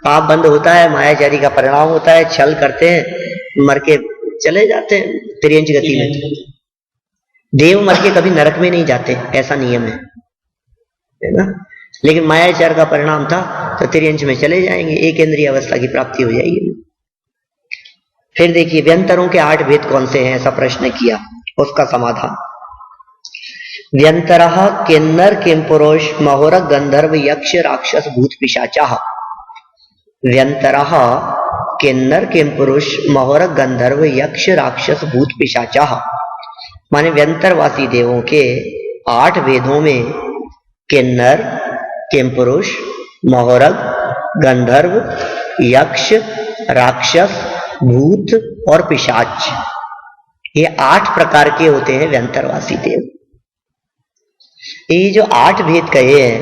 पाप बंद होता है, मायाचारी का परिणाम होता है, छल करते हैं, मर के चले जाते हैं तिर्यंच गति में। देव मर के कभी नरक में नहीं जाते, ऐसा नियम है ना, लेकिन मायाचार का परिणाम था तो तिर्यंच में चले जाएंगे, एक इंद्रिय अवस्था की प्राप्ति हो जाएगी। फिर देखिए व्यंतरों के 8 भेद कौन से हैं, ऐसा प्रश्न किया, उसका समाधान। व्यंतरः किन्नर किंपुरुष महोरग गंधर्व यक्ष राक्षस भूत पिशाचाः। व्यंतरः किन्नर किंपुरुष महोरग गंधर्व यक्ष राक्षस भूत पिशाचाः, माने व्यंतरवासी देवों के 8 वेदों में किन्नर किंपुरुष महोरग गंधर्व यक्ष राक्षस भूत और पिशाच, ये 8 प्रकार के होते हैं व्यंतरवासी देव। ये जो 8 भेद कहे हैं,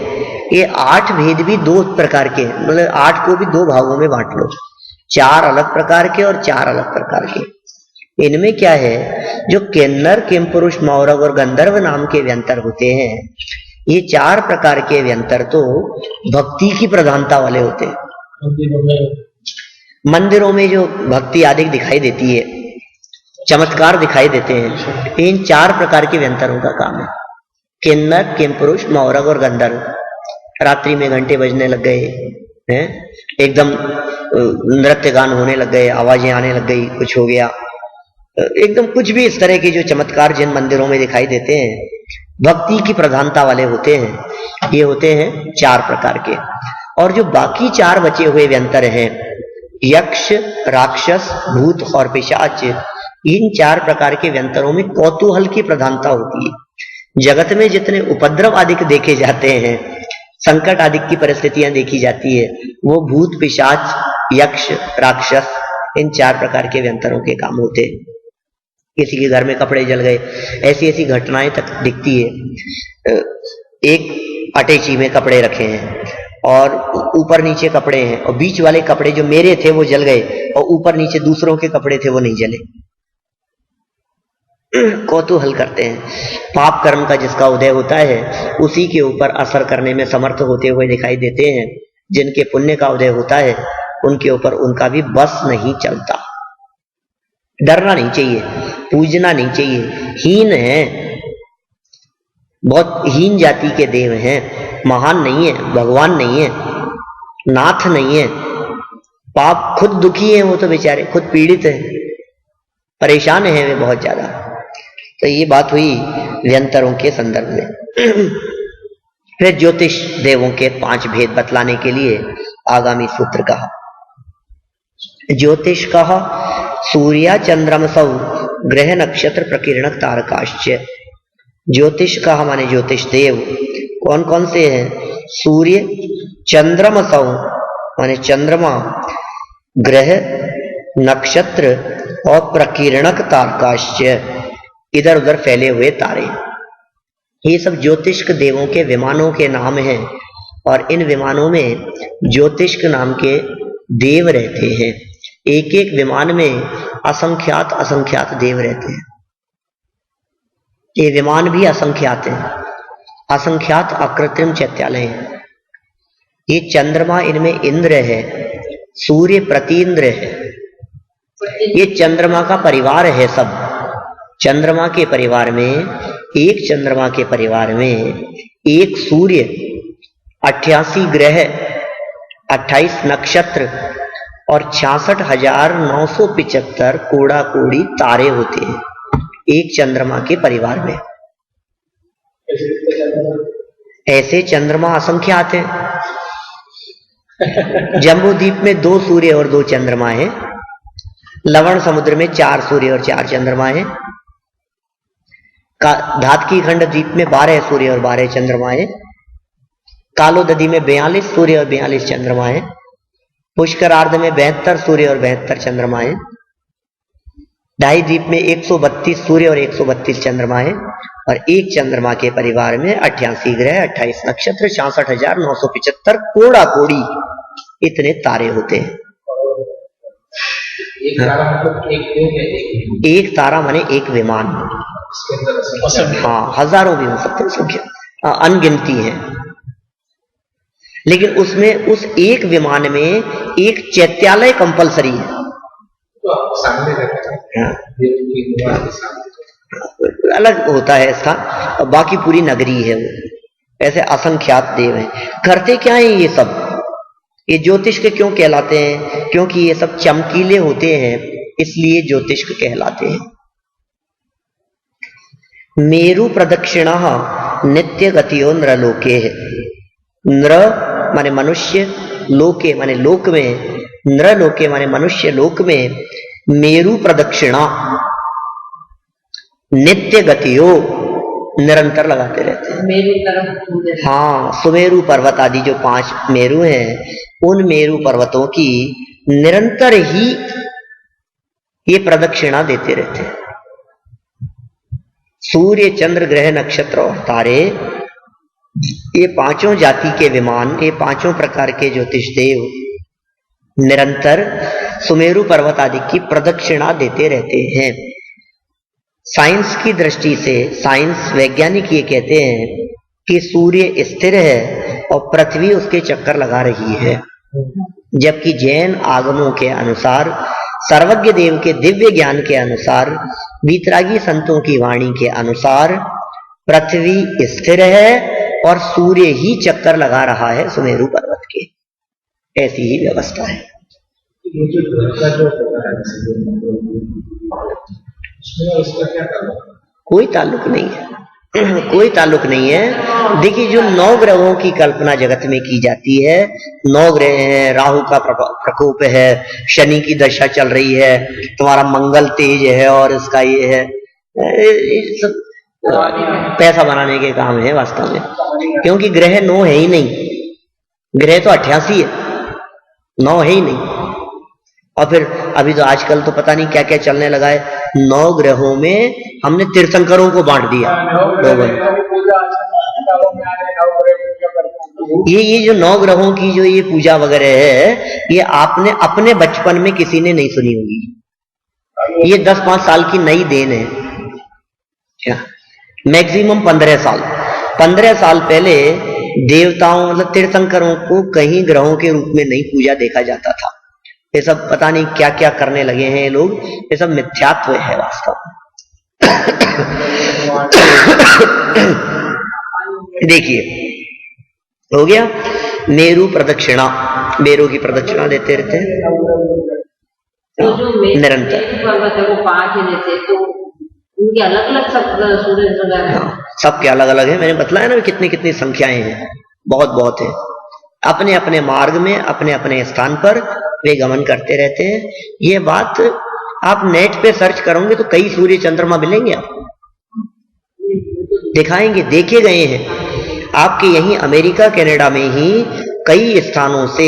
ये 8 भेद भी 2 प्रकार के, मतलब 8 को भी 2 भागों में बांट लो, 4 अलग प्रकार के और 4 अलग प्रकार के। इनमें क्या है, जो किन्नर किंपुरुष मौरग और गंधर्व नाम के व्यंतर होते हैं, ये 4 प्रकार के व्यंतर तो भक्ति की प्रधानता वाले होते हैं। मंदिरों में जो भक्ति आदि दिखाई देती है, चमत्कार दिखाई देते हैं, इन 4 प्रकार के व्यंतरों का काम है। किन्नर किंपुरुष मौरग और गंधर्व, रात्रि में घंटे बजने लग गए हैं, एकदम नृत्य गान होने लग गए, आवाजें आने लग गई, कुछ हो गया, एकदम कुछ भी इस तरह के जो चमत्कार जिन मंदिरों में दिखाई देते हैं, भक्ति की प्रधानता वाले होते हैं। ये होते हैं 4 प्रकार के। और जो बाकी 4 बचे हुए व्यंतर हैं, यक्ष राक्षस भूत और पिशाच, इन 4 प्रकार के व्यंतरों में कौतूहल की प्रधानता होती है। जगत में जितने उपद्रव आदि देखे जाते हैं, संकट आदि की परिस्थितियां देखी जाती है, वो भूत पिशाच यक्ष राक्षस इन 4 प्रकार के व्यंतरों के काम होते हैं। किसी के घर में कपड़े जल गए, ऐसी ऐसी घटनाएं तक दिखती है। एक अटैची में कपड़े रखे हैं और ऊपर नीचे कपड़े हैं, और बीच वाले कपड़े जो मेरे थे वो जल गए, और ऊपर नीचे दूसरों के कपड़े थे वो नहीं जले। कौतूहल करते हैं। पाप कर्म का जिसका उदय होता है, उसी के ऊपर असर करने में समर्थ होते हुए दिखाई देते हैं। जिनके पुण्य का उदय होता है, उनके ऊपर उनका भी बस नहीं चलता। डरना नहीं चाहिए, पूजना नहीं चाहिए। हीन है, बहुत हीन जाति के देव हैं, महान नहीं है, भगवान नहीं है, नाथ नहीं है। पाप खुद दुखी है, वो तो बेचारे खुद पीड़ित है, परेशान है वे बहुत ज्यादा। तो ये बात हुई व्यंतरों के संदर्भ में। फिर ज्योतिष देवों के 5 भेद बतलाने के लिए आगामी सूत्र कहा। ज्योतिष कहा सूर्या चंद्रमसौ ग्रह नक्षत्र प्रकीर्णक तारकाश्च। ज्योतिष कहा माने ज्योतिष देव कौन कौन से हैं? सूर्य, चंद्रमसौ माने चंद्रमा, ग्रह, नक्षत्र और प्रकीर्णक तारकाश्च, इधर उधर फैले हुए तारे। ये सब ज्योतिष्क देवों के विमानों के नाम हैं, और इन विमानों में ज्योतिष्क नाम के देव रहते हैं। एक एक विमान में असंख्यात असंख्यात देव रहते हैं। ये विमान भी असंख्यात हैं, असंख्यात अकृत्रिम चैत्यालय हैं। ये चंद्रमा, इनमें इंद्र है, सूर्य प्रतीन्द्र है। ये चंद्रमा का परिवार है सब। चंद्रमा के परिवार में, एक चंद्रमा के परिवार में एक सूर्य, 88 ग्रह, 28 नक्षत्र और 66,975 कोड़ा कोड़ी तारे होते हैं। एक चंद्रमा के परिवार में। ऐसे चंद्रमा असंख्यात हैं। जम्बू द्वीप में 2 सूर्य और 2 चंद्रमा हैं। लवण समुद्र में 4 सूर्य और 4 चंद्रमा हैं। धातकी खंड द्वीप में 12 सूर्य और 12 चंद्रमा हैं। कालोदधी में 42 सूर्य और 42 चंद्रमा हैं। पुष्करार्ध में 72 सूर्य और 72 चंद्रमा हैं। डाई द्वीप में 132 सूर्य और 132 चंद्रमा हैं। और एक चंद्रमा के परिवार में 88 ग्रह, 28 नक्षत्र, 66,975 कोड़ा कोड़ी इतने तारे होते हैं। एक तारा मतलब एक तारा माने एक विमान। हाँ, हजारों भी हो सकते हैं, संख्या अनगिनती है। लेकिन उसमें उस एक विमान में एक चैत्यालय कंपलसरी है। सामने अलग होता है इसका, बाकी पूरी नगरी है वो। ऐसे असंख्यात देव हैं। करते क्या है ये सब? ये ज्योतिष्क क्यों कहलाते हैं? क्योंकि ये सब चमकीले होते हैं, इसलिए ज्योतिष्क कहलाते हैं। मेरु प्रदक्षिणा नित्य गतियो नृलोके है। नृ माने मनुष्य, लोके माने लोक में, नृलोके माने मनुष्य लोक में मेरु प्रदक्षिणा नित्य गतियो निरंतर लगाते रहते हैं। मेरु तरफ हाँ, सुमेरु पर्वत आदि जो 5 मेरु हैं, उन मेरु पर्वतों की निरंतर ही ये प्रदक्षिणा देते रहते हैं। सूर्य, चंद्र, ग्रह, नक्षत्र और तारे, ये 5 जाति के विमान, ये 5 प्रकार के ज्योतिष देव निरंतर सुमेरु पर्वत आदि की प्रदक्षिणा देते रहते हैं। साइंस की दृष्टि से, साइंस वैज्ञानिक ये कहते हैं कि सूर्य स्थिर है और पृथ्वी उसके चक्कर लगा रही है, जबकि जैन आगमों के अनुसार, सर्वज्ञ देव के दिव्य ज्ञान के अनुसार, वीतरागी संतों की वाणी के अनुसार पृथ्वी स्थिर है और सूर्य ही चक्कर लगा रहा है सुमेरु पर्वत के। ऐसी ही व्यवस्था है। कोई ताल्लुक नहीं है, कोई ताल्लुक नहीं है। देखिए, जो 9 ग्रहों की कल्पना जगत में की जाती है, 9 ग्रह हैं, राहु का प्रकोप है, शनि की दशा चल रही है, तुम्हारा मंगल तेज है और इसका ये है, सब पैसा बनाने के काम है वास्तव में। क्योंकि ग्रह 9 है ही नहीं, ग्रह तो 88 है, 9 है ही नहीं। और फिर अभी तो आजकल तो पता नहीं क्या क्या चलने लगा है। 9 ग्रहों में हमने तीर्थंकरों को बांट दिया लोगों ने। ये जो 9 ग्रहों की जो ये पूजा वगैरह है, ये आपने अपने बचपन में किसी ने नहीं सुनी होगी। ये 10-5 साल की नई देन है, क्या मैक्सिमम 15 साल। 15 साल पहले देवताओं मतलब तीर्थंकरों को कहीं ग्रहों के रूप में नहीं पूजा देखा जाता था। ये सब पता नहीं क्या क्या करने लगे हैं ये लोग, ये सब मिथ्यात्व है वास्तव में। देखिए, हो गया मेरु प्रदक्षिणा, मेरु की प्रदक्षिणा देते रहते हैं निरंतर। पर्वत है वो 5 ही रहते, तो उनके अलग अलग सब सूरज वगैरह सबके अलग अलग है। मैंने बतलाया ना कितनी कितनी संख्याएं हैं, बहुत बहुत है। अपने अपने मार्ग में, अपने अपने स्थान पर वे गमन करते रहते हैं। ये बात आप नेट पे सर्च करोगे तो कई सूर्य चंद्रमा मिलेंगे, आपको दिखाएंगे, देखे गए हैं। आपके यहीं अमेरिका कनाडा में ही कई स्थानों से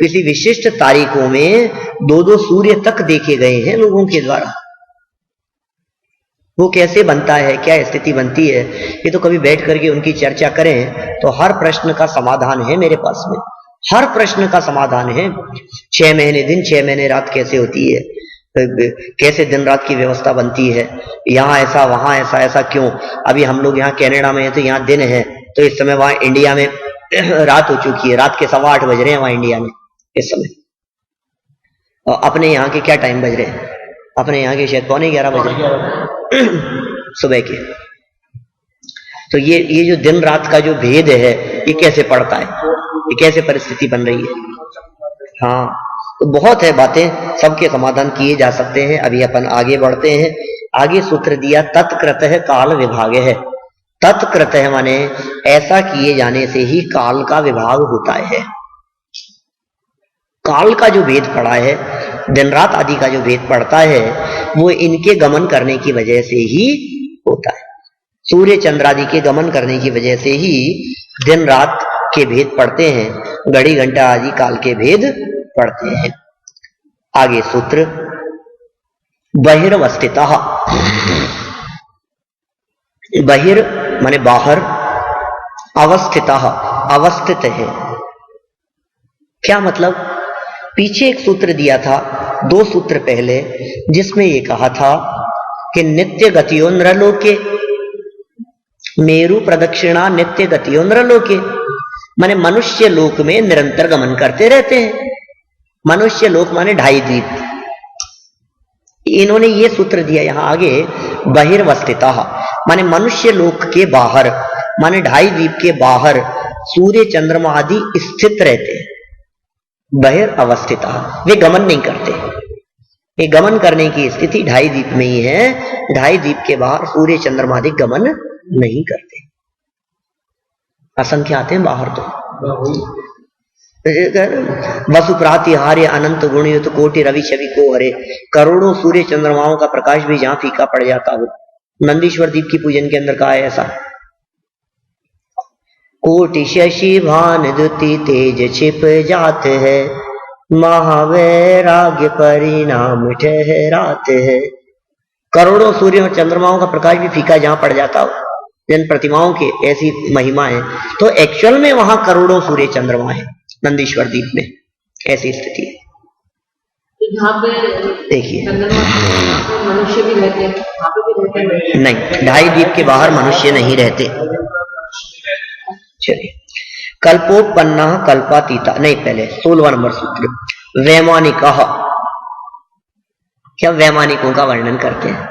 किसी विशिष्ट तारीखों में 2-2 सूर्य तक देखे गए हैं लोगों के द्वारा। वो कैसे बनता है, क्या स्थिति बनती है, ये तो कभी बैठ करके उनकी चर्चा करें तो हर प्रश्न का समाधान है मेरे पास में, हर प्रश्न का समाधान है। 6 महीने दिन, 6 महीने रात कैसे होती है, कैसे दिन रात की व्यवस्था बनती है, यहाँ ऐसा, वहां ऐसा, ऐसा क्यों। अभी हम लोग यहाँ कनाडा में है तो यहाँ दिन है, तो इस समय वहां इंडिया में रात हो चुकी है, रात के 8:15 बज रहे हैं वहां इंडिया में इस समय। और अपने यहाँ के क्या टाइम बज रहे हैं, अपने यहाँ के शायद 11:15 बज रहे हैं सुबह के। तो ये जो दिन रात का जो भेद है, ये कैसे पड़ता है, ये कैसे परिस्थिति बन रही है। हाँ, तो बहुत है बातें, सबके समाधान किए जा सकते हैं। अभी अपन आगे बढ़ते हैं, आगे सूत्र दिया तत्कृत है काल विभाग है। तत्कृत है माने ऐसा किए जाने से ही काल का विभाग होता है। काल का जो भेद पड़ा है, दिन रात आदि का जो भेद पड़ता है, वो इनके गमन करने की वजह से ही होता है। सूर्य चंद्र आदि के गमन करने की वजह से ही दिन रात के भेद पड़ते हैं, घड़ी घंटा आदि काल के भेद पड़ते हैं। आगे सूत्र बहिर्वस्थितः। बहिर माने बाहर, अवस्थितः अवस्थित है। क्या मतलब? पीछे एक सूत्र दिया था, 2 सूत्र पहले, जिसमें ये कहा था कि नित्य गतियो नृलोके, मेरु प्रदक्षिणा नित्य गतियो नृलोके, माने मनुष्य लोक में निरंतर गमन करते रहते हैं। मनुष्य लोक माने 2.5 द्वीप। इन्होंने ये सूत्र दिया यहां आगे बहिर्वस्थितः, माने मनुष्य लोक के बाहर, माने 2.5 द्वीप के बाहर सूर्य चंद्रमा आदि स्थित रहते हैं। बहिर अवस्थितः, वे गमन नहीं करते। ये गमन करने की स्थिति 2.5 द्वीप में ही है। 2.5 द्वीप के बाहर सूर्य चंद्रमा आदि गमन नहीं करते। असंख्य आते हैं बाहर तो। वसु प्रातिहार्य अनंत गुणयुत कोटि रवि छवि को हरे, करोड़ों सूर्य चंद्रमाओं का प्रकाश भी जहां फीका पड़ जाता हो। नंदीश्वर दीप की पूजन के अंदर कहा है ऐसा, कोटि शशि भान द्युति तेज छिप जाते है, महावैराग्य परिणाम ठहराते है। करोड़ों सूर्य और चंद्रमाओं का प्रकाश भी फीका जहां पड़ जाता हो, जिन प्रतिमाओं की ऐसी महिमा है, तो एक्चुअल में वहां करोड़ों सूर्य चंद्रमा है नंदीश्वर द्वीप में, ऐसी स्थिति है। जहाँ पे देखिए मनुष्य भी रहते हैं, वहाँ पे भी रहते हैं? नहीं, 2.5 द्वीप के बाहर मनुष्य नहीं रहते। चलिए, कल्पोपन्ना कल्पातीता, नहीं पहले 16वां नंबर सूत्र वैमानिकः। क्या वैमानिकों का वर्णन करते हैं,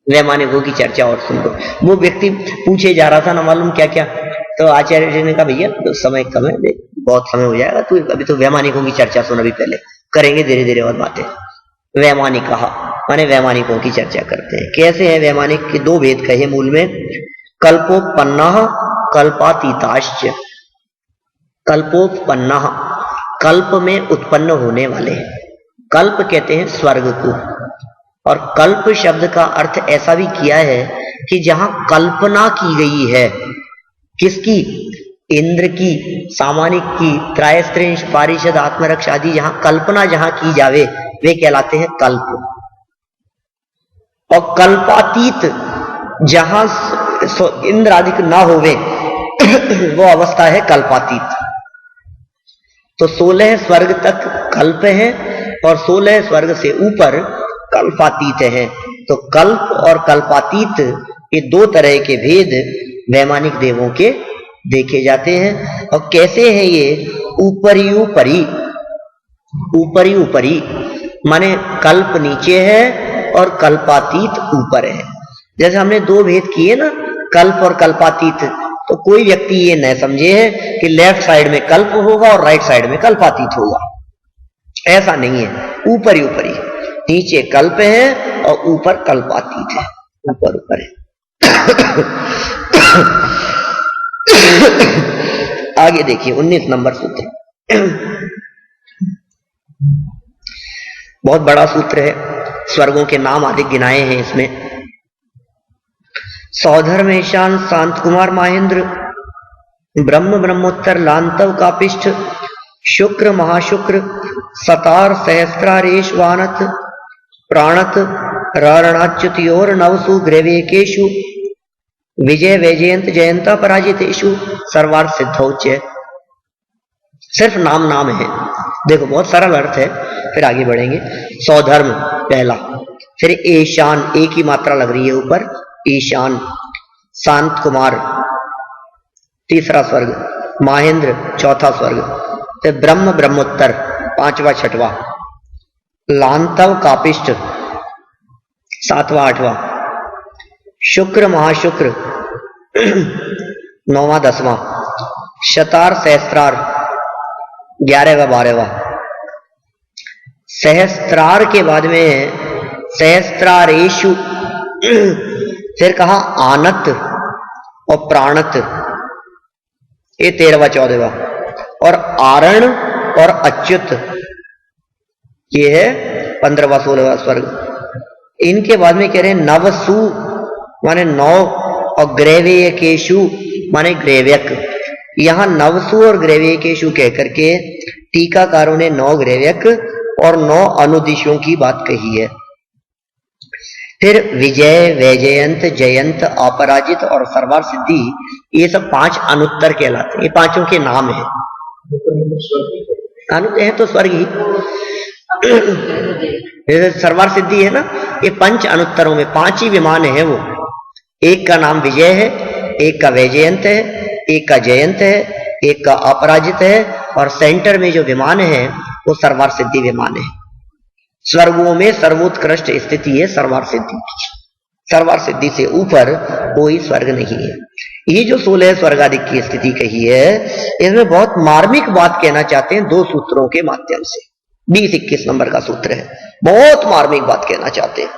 वैमानिकों की चर्चा और सुन लो। वो व्यक्ति पूछे जा रहा था ना मालूम क्या क्या, तो आचार्य जी ने कहा भैया तो समय कम है, बहुत समय हो जाएगा, तू अभी तो वैमानिकों की चर्चा सुन, अभी पहले करेंगे धीरे धीरे और बातें। वैमानिकः माने वैमानिकों की चर्चा करते हैं। कैसे है वैमानिक के? 2 भेद कहे मूल में, कल्पोपन्नः कल्पातीताश्च। कल्पोपन्नः, कल्प में उत्पन्न होने वाले, कल्प कहते हैं स्वर्ग को, और कल्प शब्द का अर्थ ऐसा भी किया है कि जहां कल्पना की गई है, किसकी? इंद्र की, सामानिक की, त्रायस्त्रिंश पारिषद आत्मरक्ष आदि, जहां कल्पना जहां की जावे वे कहलाते हैं कल्प। और कल्पातीत जहां इंद्र आदि ना होवे वो अवस्था है कल्पातीत। तो 16 स्वर्ग तक कल्प है और 16 स्वर्ग से ऊपर कल्पातीत है। तो कल्प और कल्पातीत ये 2 तरह के भेद वैमानिक देवों के देखे जाते हैं। और कैसे है ये? ऊपरी ऊपरी, ऊपरी ऊपरी माने कल्प नीचे है और कल्पातीत ऊपर है। जैसे हमने 2 भेद किए ना, कल्प और कल्पातीत, तो कोई व्यक्ति ये न समझे है कि लेफ्ट साइड में कल्प होगा और राइट साइड में कल्पातीत होगा, ऐसा नहीं है। ऊपरी ऊपरी, नीचे कल्प है और ऊपर कल्पातीत है, ऊपर ऊपर है। आगे देखिए 19 नंबर सूत्र, बहुत बड़ा सूत्र है, स्वर्गों के नाम आदि गिनाए हैं इसमें। सौधर्मेशान शांत कुमार महेंद्र, ब्रह्म ब्रह्मोत्तर लांतव कापिष्ठ, शुक्र महाशुक्र, सतार सहस्रारेश वानत, प्राणत रारणाच्युतियोर नवसु ग्रेवेकेशु, विजय वैजयंत जयंता पराजितेशु सर्वार्थ सिद्धौच्य। सिर्फ नाम नाम है, देखो बहुत सरल अर्थ है। फिर आगे बढ़ेंगे। सौधर्म पहला, फिर ईशान, एक ही मात्रा लग रही है ऊपर, ईशान, शांत कुमार तीसरा स्वर्ग, महेंद्र चौथा स्वर्ग, फिर ब्रह्म ब्रह्मोत्तर पांचवा छठवा, लांतव कापिष्ठ सातवां आठवां, शुक्र महाशुक्र नौवां दसवां, शतार सहस्त्रार 11वां 12वां, सहस्त्रार के बाद में सहस्त्रारेशु फिर कहा आनत और प्राणत, ये 13वां 14वां, और आरण और अच्युत, ये है 15वां 16वां स्वर्ग। इनके बाद में कह रहे हैं नवसु माने 9, और ग्रैवेयकेशु माने ग्रैव्यक। यहां नवसु और ग्रैवेयकेशु कह करके टीकाकारों ने 9 ग्रैव्यक और 9 अनुदिशों की बात कही है। फिर विजय, वैजयंत, जयंत, अपराजित और सर्वार सिद्धि, ये सब 5 अनुत्तर कहलाते हैं। ये पांचों के नाम है। अनुत्तर है तो स्वर्ग ही, सर्वार सिद्धि है ना, ये 5 अनुत्तरों में 5 ही विमान है वो। एक का नाम विजय है, एक का वैजयंत है, एक का जयंत है, एक का अपराजित है, और सेंटर में जो विमान है वो सर्वार सिद्धि विमान है। स्वर्गों में सर्वोत्कृष्ट स्थिति है सर्वार सिद्धि। सर्वार सिद्धि से ऊपर कोई स्वर्ग नहीं है। ये जो 16 स्वर्गाधिक की स्थिति कही है, इसमें बहुत मार्मिक बात कहना चाहते हैं 2 सूत्रों के माध्यम से। 20-21 नंबर का सूत्र है, बहुत मार्मिक बात कहना चाहते हैं।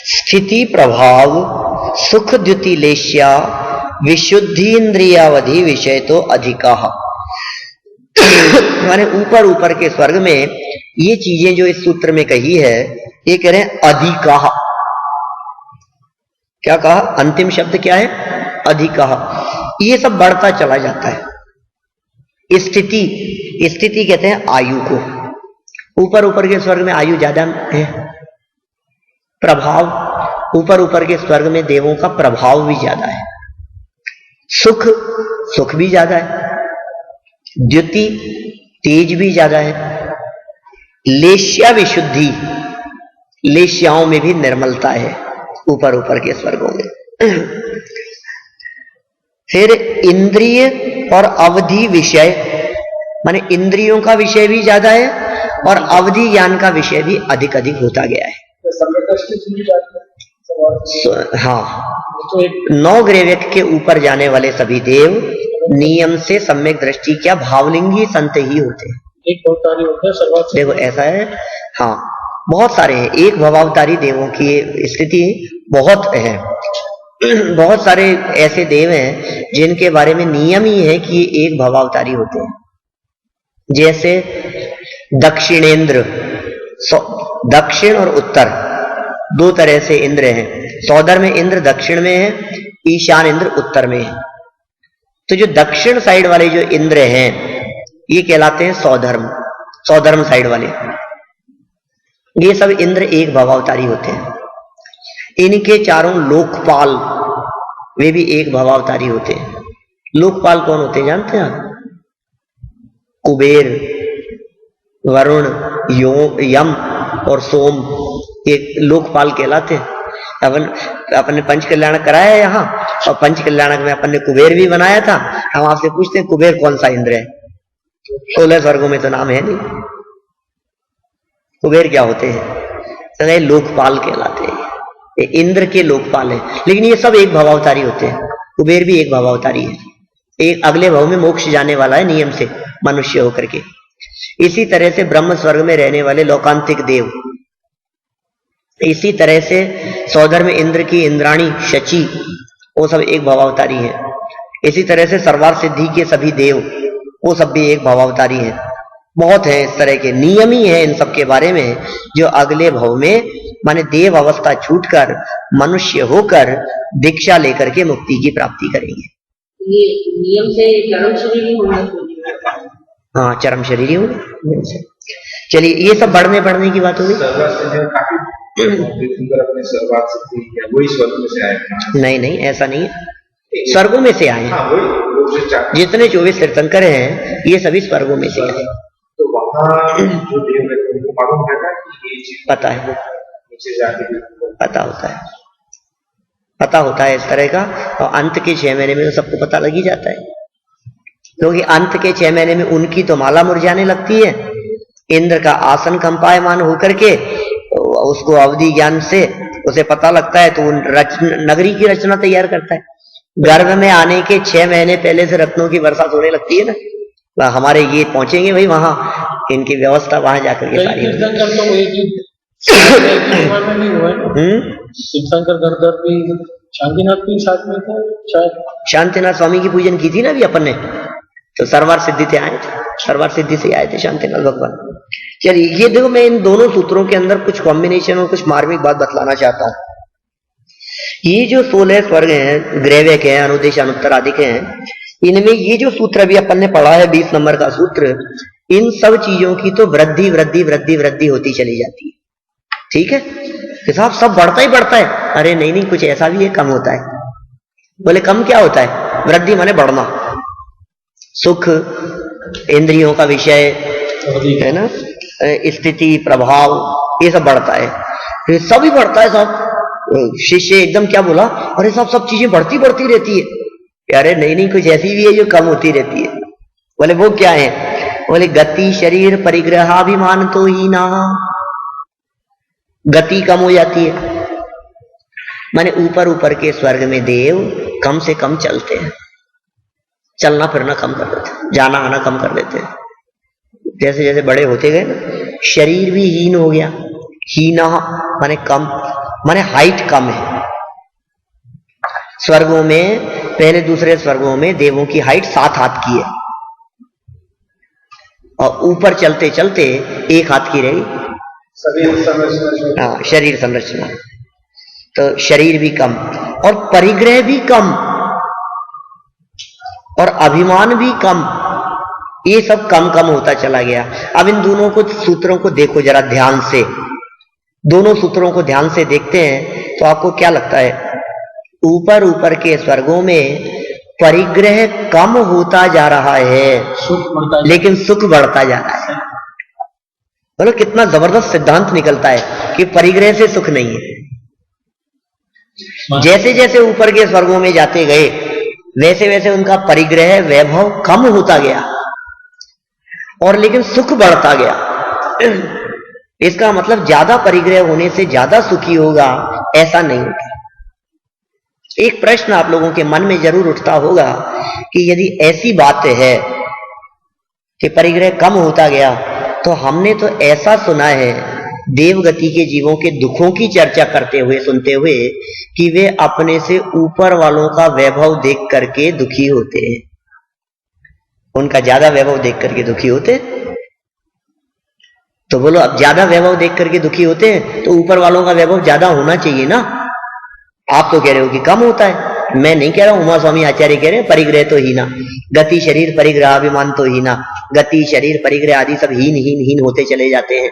स्थिति प्रभाव सुख द्युतिलेश्या विशुद्धि इंद्रियावधि विषय तो अधिका। माने ऊपर ऊपर के स्वर्ग में ये चीजें जो इस सूत्र में कही है, ये कह रहे हैं अधिका। क्या कहा? अंतिम शब्द क्या है? अधिका। ये सब बढ़ता चला जाता है। स्थिति कहते हैं आयु को। ऊपर ऊपर के स्वर्ग में आयु ज्यादा है। प्रभाव, ऊपर ऊपर के स्वर्ग में देवों का प्रभाव भी ज्यादा है। सुख भी ज्यादा है। द्युति, तेज भी ज्यादा है। लेश्या विशुद्धि, लेश्याओं में भी निर्मलता है ऊपर ऊपर के स्वर्गों में। फिर इंद्रिय और अवधि विषय, माने इंद्रियों का विषय भी ज्यादा है और अवधि ज्ञान का विषय भी अधिक अधिक होता गया है। हाँ, 9 ग्रैव्यक के ऊपर जाने वाले सभी देव नियम से सम्यक दृष्टि क्या भावलिंगी संत ही होते हैं। एक भवतारी होता है, देखो ऐसा है, हाँ बहुत सारे हैं। एक भवावतारी देवों की स्थिति बहुत है। बहुत सारे ऐसे देव हैं जिनके बारे में नियम ही है कि ये एक भवावतारी होते हैं। जैसे दक्षिणेंद्र, दक्षिण और उत्तर 2 तरह से इंद्र हैं। सौदर में इंद्र दक्षिण में है, ईशान इंद्र उत्तर में है। तो जो दक्षिण साइड वाले जो इंद्र हैं ये कहलाते हैं सौधर्म साइड वाले। ये सब इंद्र एक भवावतारी होते हैं। इनके चारों लोकपाल, वे भी एक भवावतारी होते हैं। लोकपाल कौन होते हैं जानते हैं आप? कुबेर, वरुण, यम और सोम, एक लोकपाल कहलाते हैं। अपन ने पंच कल्याणक कराया है यहाँ, और पंच कल्याणक में अपन ने कुबेर भी बनाया था। हम आपसे पूछते हैं कुबेर कौन सा इंद्र है? 16 स्वर्गों में तो नाम है नहीं। कुबेर क्या होते हैं? तो लोकपाल कहलाते हैं। ये इंद्र के लोकपाल है, लेकिन ये सब एक भवावतारी होते हैं। कुबेर भी एक भवावतारी है, एक अगले भव में मोक्ष जाने वाला है नियम से मनुष्य होकर के। इसी तरह से ब्रह्म स्वर्ग में रहने वाले लोकांतिक देव, इसी तरह से सौदर में इंद्र की इंद्राणी शची, वो सब एक भवावतारी है। इसी तरह से सर्वार सिद्धि के सभी देव, वो सब भी एक भवावतारी है। बहुत है इस तरह के नियम ही है इन सब के बारे में, जो अगले भव में माने देव अवस्था छूटकर मनुष्य होकर दीक्षा लेकर के मुक्ति की प्राप्ति करेंगे। ये नियम से चरम शरीर ही होना चाहिए। हाँ, चरम शरीर ही होना। चलिए, ये सब बढ़ने की बात हो गई। अपने सर्वात सिद्धि किया, वही स्वर्ग में से आए? नहीं, ऐसा नहीं है। स्वर्गों में से आए हैं। जितने 24 तीर्थंकर हैं ये सभी स्वर्गों में से आए। तो वहाँ जो देव रहते हैं उनको मालूम रहता है कि ये चीज पता है, नीचे जाके पता होता है इस तरह का। और अंत के 6 महीने में तो सबको पता लग ही जाता है, क्योंकि अंत के 6 महीने में उनकी तो माला मुरझाने लगती है। इंद्र का आसन कंपायमान होकर के उसको अवधि ज्ञान से उसे पता लगता है, तो नगरी की रचना तैयार करता है। गर्भ में आने के 6 महीने पहले से रत्नों की बरसात होने लगती है ना। हमारे ये पहुंचेंगे भाई वहां, इनकी व्यवस्था वहां जाकर के सारी। में नहीं हुआ है। शिवशंकर गणधर भी, शांतिनाथ भी साथ में थे शायद। शांतिनाथ स्वामी की पूजन की थी ना अभी अपन ने, तो सरवार सिद्धि से आए थे, सरवार सिद्धि से आए थे शांतिनाथ भगवान। चलिए ये देखो, मैं इन दोनों सूत्रों के अंदर कुछ कॉम्बिनेशन और कुछ मार्मिक बात बतलाना चाहता हूं। ये जो 16 स्वर्ग हैं, ग्रैविक है, अनुदेश, अनुत्तराधिक हैं, इनमें ये जो सूत्र अभी अपन ने पढ़ा है 20 नंबर का सूत्र, इन सब चीजों की तो वृद्धि वृद्धि वृद्धि वृद्धि होती चली जाती है। ठीक है, हिसाब सब बढ़ता ही बढ़ता है। अरे नहीं नहीं, कुछ ऐसा भी है कम होता है। बोले कम क्या होता है? वृद्धि माने बढ़ना, सुख, इंद्रियों का विषय है ना, स्थिति, प्रभाव, ये सब बढ़ता है, ये सब ही बढ़ता है सब। शिष्य एकदम क्या बोला, अरे सब चीजें बढ़ती बढ़ती रहती है। अरे नहीं नहीं, कुछ ऐसी भी है जो कम होती रहती है। बोले वो क्या है? बोले गति, शरीर, परिग्रहाभिमान तो ही ना, गति कम हो जाती है। माने ऊपर ऊपर के स्वर्ग में देव कम से कम चलते हैं, चलना फिरना कम कर देते हैं, जाना आना कम कर देते हैं। जैसे जैसे बड़े होते गए ना, शरीर भी हीन हो गया। हीना माने कम, माने हाइट कम है। स्वर्गों में, पहले दूसरे स्वर्गों में देवों की हाइट 7 हाथ की है, और ऊपर चलते चलते 1 हाथ की रही शरीर संरचना। हाँ, शरीर संरचना। तो शरीर भी कम, और परिग्रह भी कम, और अभिमान भी कम। ये सब कम कम होता चला गया। अब इन दोनों को सूत्रों को देखो जरा ध्यान से, दोनों सूत्रों को ध्यान से देखते हैं तो आपको क्या लगता है? ऊपर ऊपर के स्वर्गों में परिग्रह कम होता जा रहा है, लेकिन सुख बढ़ता जा रहा है। बोलो कितना जबरदस्त सिद्धांत निकलता है कि परिग्रह से सुख नहीं है। जैसे जैसे ऊपर के स्वर्गों में जाते गए, वैसे वैसे उनका परिग्रह वैभव कम होता गया, और लेकिन सुख बढ़ता गया। इसका मतलब ज्यादा परिग्रह होने से ज्यादा सुखी होगा, ऐसा नहीं होगा। एक प्रश्न आप लोगों के मन में जरूर उठता होगा कि यदि ऐसी बात है कि परिग्रह कम होता गया, तो हमने तो ऐसा सुना है देवगति के जीवों के दुखों की चर्चा करते हुए, सुनते हुए, कि वे अपने से ऊपर वालों का वैभव देख करके दुखी होते हैं, उनका ज्यादा वैभव देख करके दुखी होते हैं। तो बोलो, अब ज्यादा वैभव देख करके दुखी होते हैं तो ऊपर वालों का वैभव ज्यादा होना चाहिए ना। आप तो कह रहे हो कि कम होता है, मैं नहीं कह रहा हूं, उमा स्वामी आचार्य कह रहे हैं परिग्रह तो हीना, गति, शरीर, परिग्रह, अभिमान तो हीना। गति, शरीर, परिग्रह आदि सब हीन हीन हीन होते चले जाते हैं।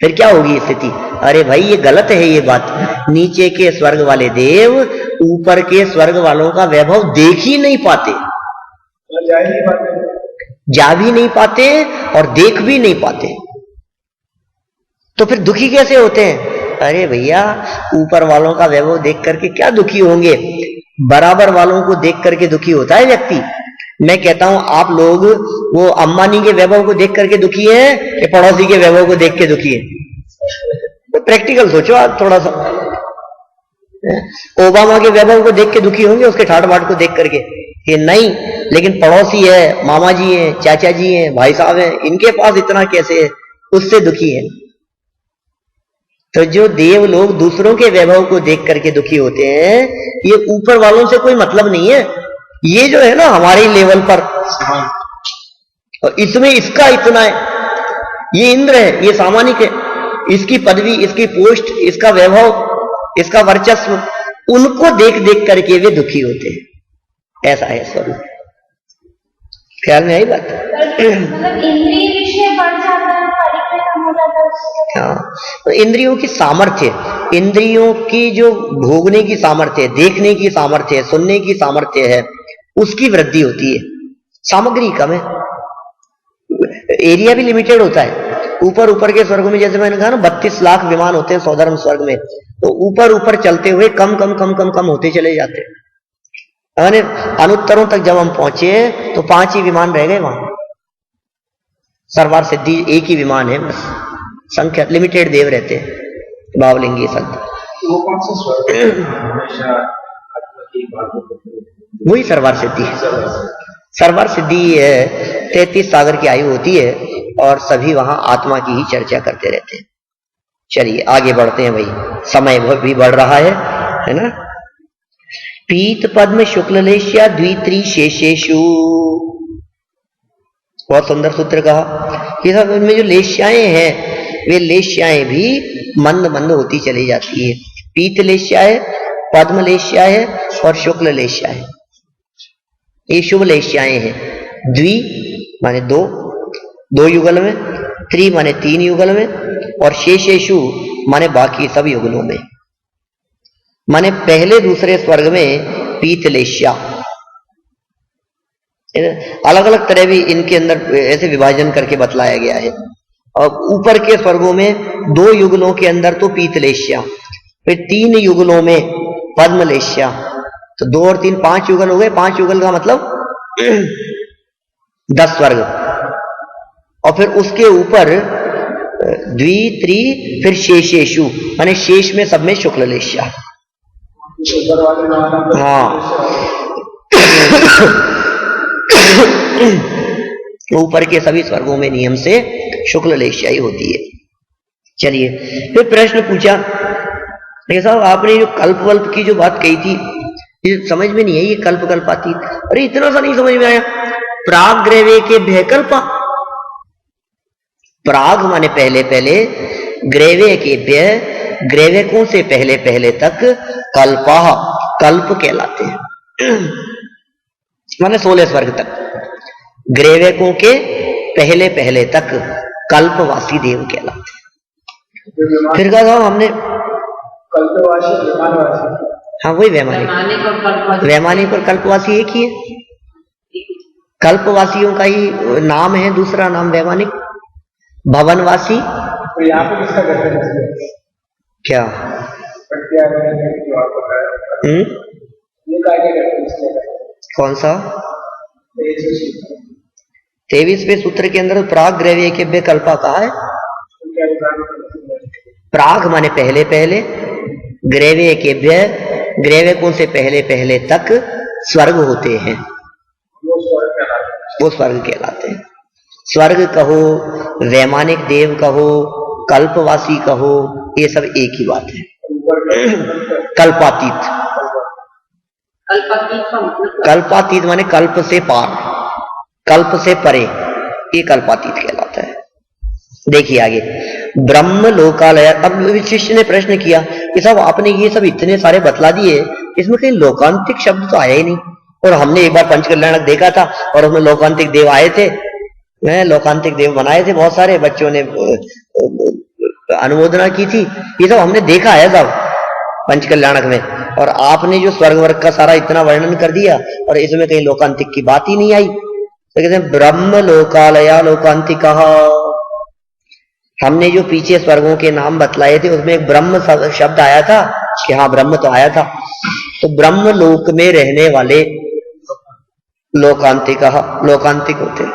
फिर क्या होगी स्थिति? अरे भाई ये गलत है ये बात। नीचे के स्वर्ग वाले देव ऊपर के स्वर्ग वालों का वैभव देख ही नहीं पाते, जा भी नहीं पाते और देख भी नहीं पाते। तो फिर दुखी कैसे होते हैं? अरे भैया, ऊपर वालों का वैभव देख करके क्या दुखी होंगे? बराबर वालों को देख करके दुखी होता है व्यक्ति। मैं कहता हूं आप लोग वो अंबानी के वैभव को देख करके दुखी है कि पड़ोसी के वैभव को देख के दुखी है? तो प्रैक्टिकल सोचो आप थोड़ा सा। ओबामा के वैभव को देख के दुखी होंगे, उसके ठाट बाट को देख करके? ये नहीं, लेकिन पड़ोसी है, मामा जी हैं, चाचा जी हैं, भाई साहब हैं, इनके पास इतना कैसे है, उससे दुखी है। तो जो देव लोग दूसरों के वैभव को देख करके दुखी होते हैं, ये ऊपर वालों से कोई मतलब नहीं है। ये जो है ना हमारे लेवल पर, और इसमें इसका इतना है, ये इंद्र है, ये सामानिक है, इसकी पदवी, इसकी पोस्ट, इसका वैभव, इसका वर्चस्व, उनको देख देख करके वे दुखी होते हैं। ऐसा है स्वरूप। ख्याल में आई बात? मतलब इंद्रिय विषय बढ़ जाता है, परिग्रह कम हो जाता है। हाँ, तो इंद्रियों की सामर्थ्य, इंद्रियों की जो भोगने की सामर्थ्य है, देखने की सामर्थ्य है, सुनने की सामर्थ्य है, उसकी वृद्धि होती है। सामग्री कम है, एरिया भी लिमिटेड होता है। ऊपर ऊपर के स्वर्ग में, जैसे मैंने कहा ना 32 लाख विमान होते हैं सौधर्म स्वर्ग में, तो ऊपर ऊपर चलते हुए कम कम कम कम कम होते चले जाते हैं। मैंने अनुत्तरों तक जब हम पहुंचे तो 5 ही विमान रह गए वहां। सर्वार सिद्धि एक ही विमान है बस, संख्या लिमिटेड देव रहते हैं, बावलिंगी संत। वो कौन सा स्वर्ग है? हमेशा आत्मा की बात होती है, वही सर्वार सिद्धि है। सर्वार सिद्धि है, 33 सागर की आयु होती है, और सभी वहां आत्मा की ही चर्चा करते रहते हैं। चलिए आगे बढ़ते हैं भाई, समय भी बढ़ रहा है ना। पीत पद्म शुक्ललेश्या द्वित्री शेषेशु, बहुत सुंदर सूत्र कहा कि सब इनमें जो लेश्याएं हैं वे लेश्याएं भी मंद मंद होती चली जाती है। पीत लेश्या है, पद्म लेश्या है और शुक्ल लेश्या है, ये शुभ लेश्याएं हैं। द्वि माने दो, दो युगल में, त्रि माने तीन युगल में, और शेषेशु माने बाकी सब युगलों में। माने पहले दूसरे स्वर्ग में पीत लेश्या, अलग अलग तरह भी इनके अंदर ऐसे विभाजन करके बतलाया गया है। और ऊपर के स्वर्गों में दो युगलों के अंदर तो पीतलेश्या, फिर तीन युगलों में पद्मलेश्या, तो दो और तीन पांच युगल हो गए। पांच युगल का मतलब 10 स्वर्ग, और फिर उसके ऊपर द्वि त्रि फिर शेषेशु माने शेष में सब में शुक्ललेश्या। हाँ ऊपर के सभी स्वर्गों में नियम से शुक्ल लेश्या ही होती है। चलिए फिर प्रश्न पूछा, साहब आपने जो कल्प वल्प की जो बात कही थी ये समझ में नहीं आई, ये कल्प कल्पातीत, अरे इतना सा नहीं समझ में आया। प्राग ग्रेवे के भयकल्पा, प्राग माने पहले पहले, ग्रेवे के व्यय ग्रेवेकों से पहले पहले तक कल्पा कल्प कहलाते हैं, माने 16 स्वर्ग तक। ग्रेवेकों के पहले पहले तक कल्पवासी देव कहलाते हैं। फिर कहा था हमने कल्पवासी वैमानवासी, हाँ वही वैमानिक, वैमानिक और कल्पवासी एक ही है। कल्पवासियों का ही नाम है, दूसरा नाम वैमानिक। भवनवासी तो यहाँ पे किसका कहते हैं? क्या जो आप बताया ये कार्य करते हैं, कौन सा 23वें सूत्र के अंदर प्राग ग्रेवे के विकल्पा कहा है। प्राग माने पहले पहले, ग्रेवे के व्यय ग्रेवेकों से पहले पहले तक स्वर्ग होते हैं, वो स्वर्ग कहलाते हैं। स्वर्ग कहो, वैमानिक देव कहो, कल्पवासी कहो, ये सब एक ही बात है। कल्पातीत, कल्पातीत माने कल्प से पार, कल्प से परे, ये कल्पातीत कहलाता है। देखिए आगे, ब्रह्म लोकालय। अब शिष्य ने प्रश्न किया कि साहब आपने ये सब इतने सारे बतला दिए, इसमें कहीं लोकांतिक शब्द तो आया ही नहीं। और हमने एक बार पंचकल्याणक देखा था और उसमें लोकांतिक देव आए थे, लोकांतिक देव बनाए थे, बहुत सारे बच्चों ने अनुमोदना की थी। ये सब हमने देखा है सब पंचकल्याणक में, और आपने जो स्वर्ग वर्ग का सारा इतना वर्णन कर दिया और इसमें कहीं लोकांतिक की बात ही नहीं आई। तो कहते हैं ब्रह्म लोकालया लोकांतिका। हमने जो पीछे स्वर्गों के नाम बतलाए थे उसमें एक ब्रह्म शब्द आया था कि हाँ ब्रह्म तो आया था, तो ब्रह्म लोक में रहने वाले लोकांतिका, लोकांतिक होते हैं।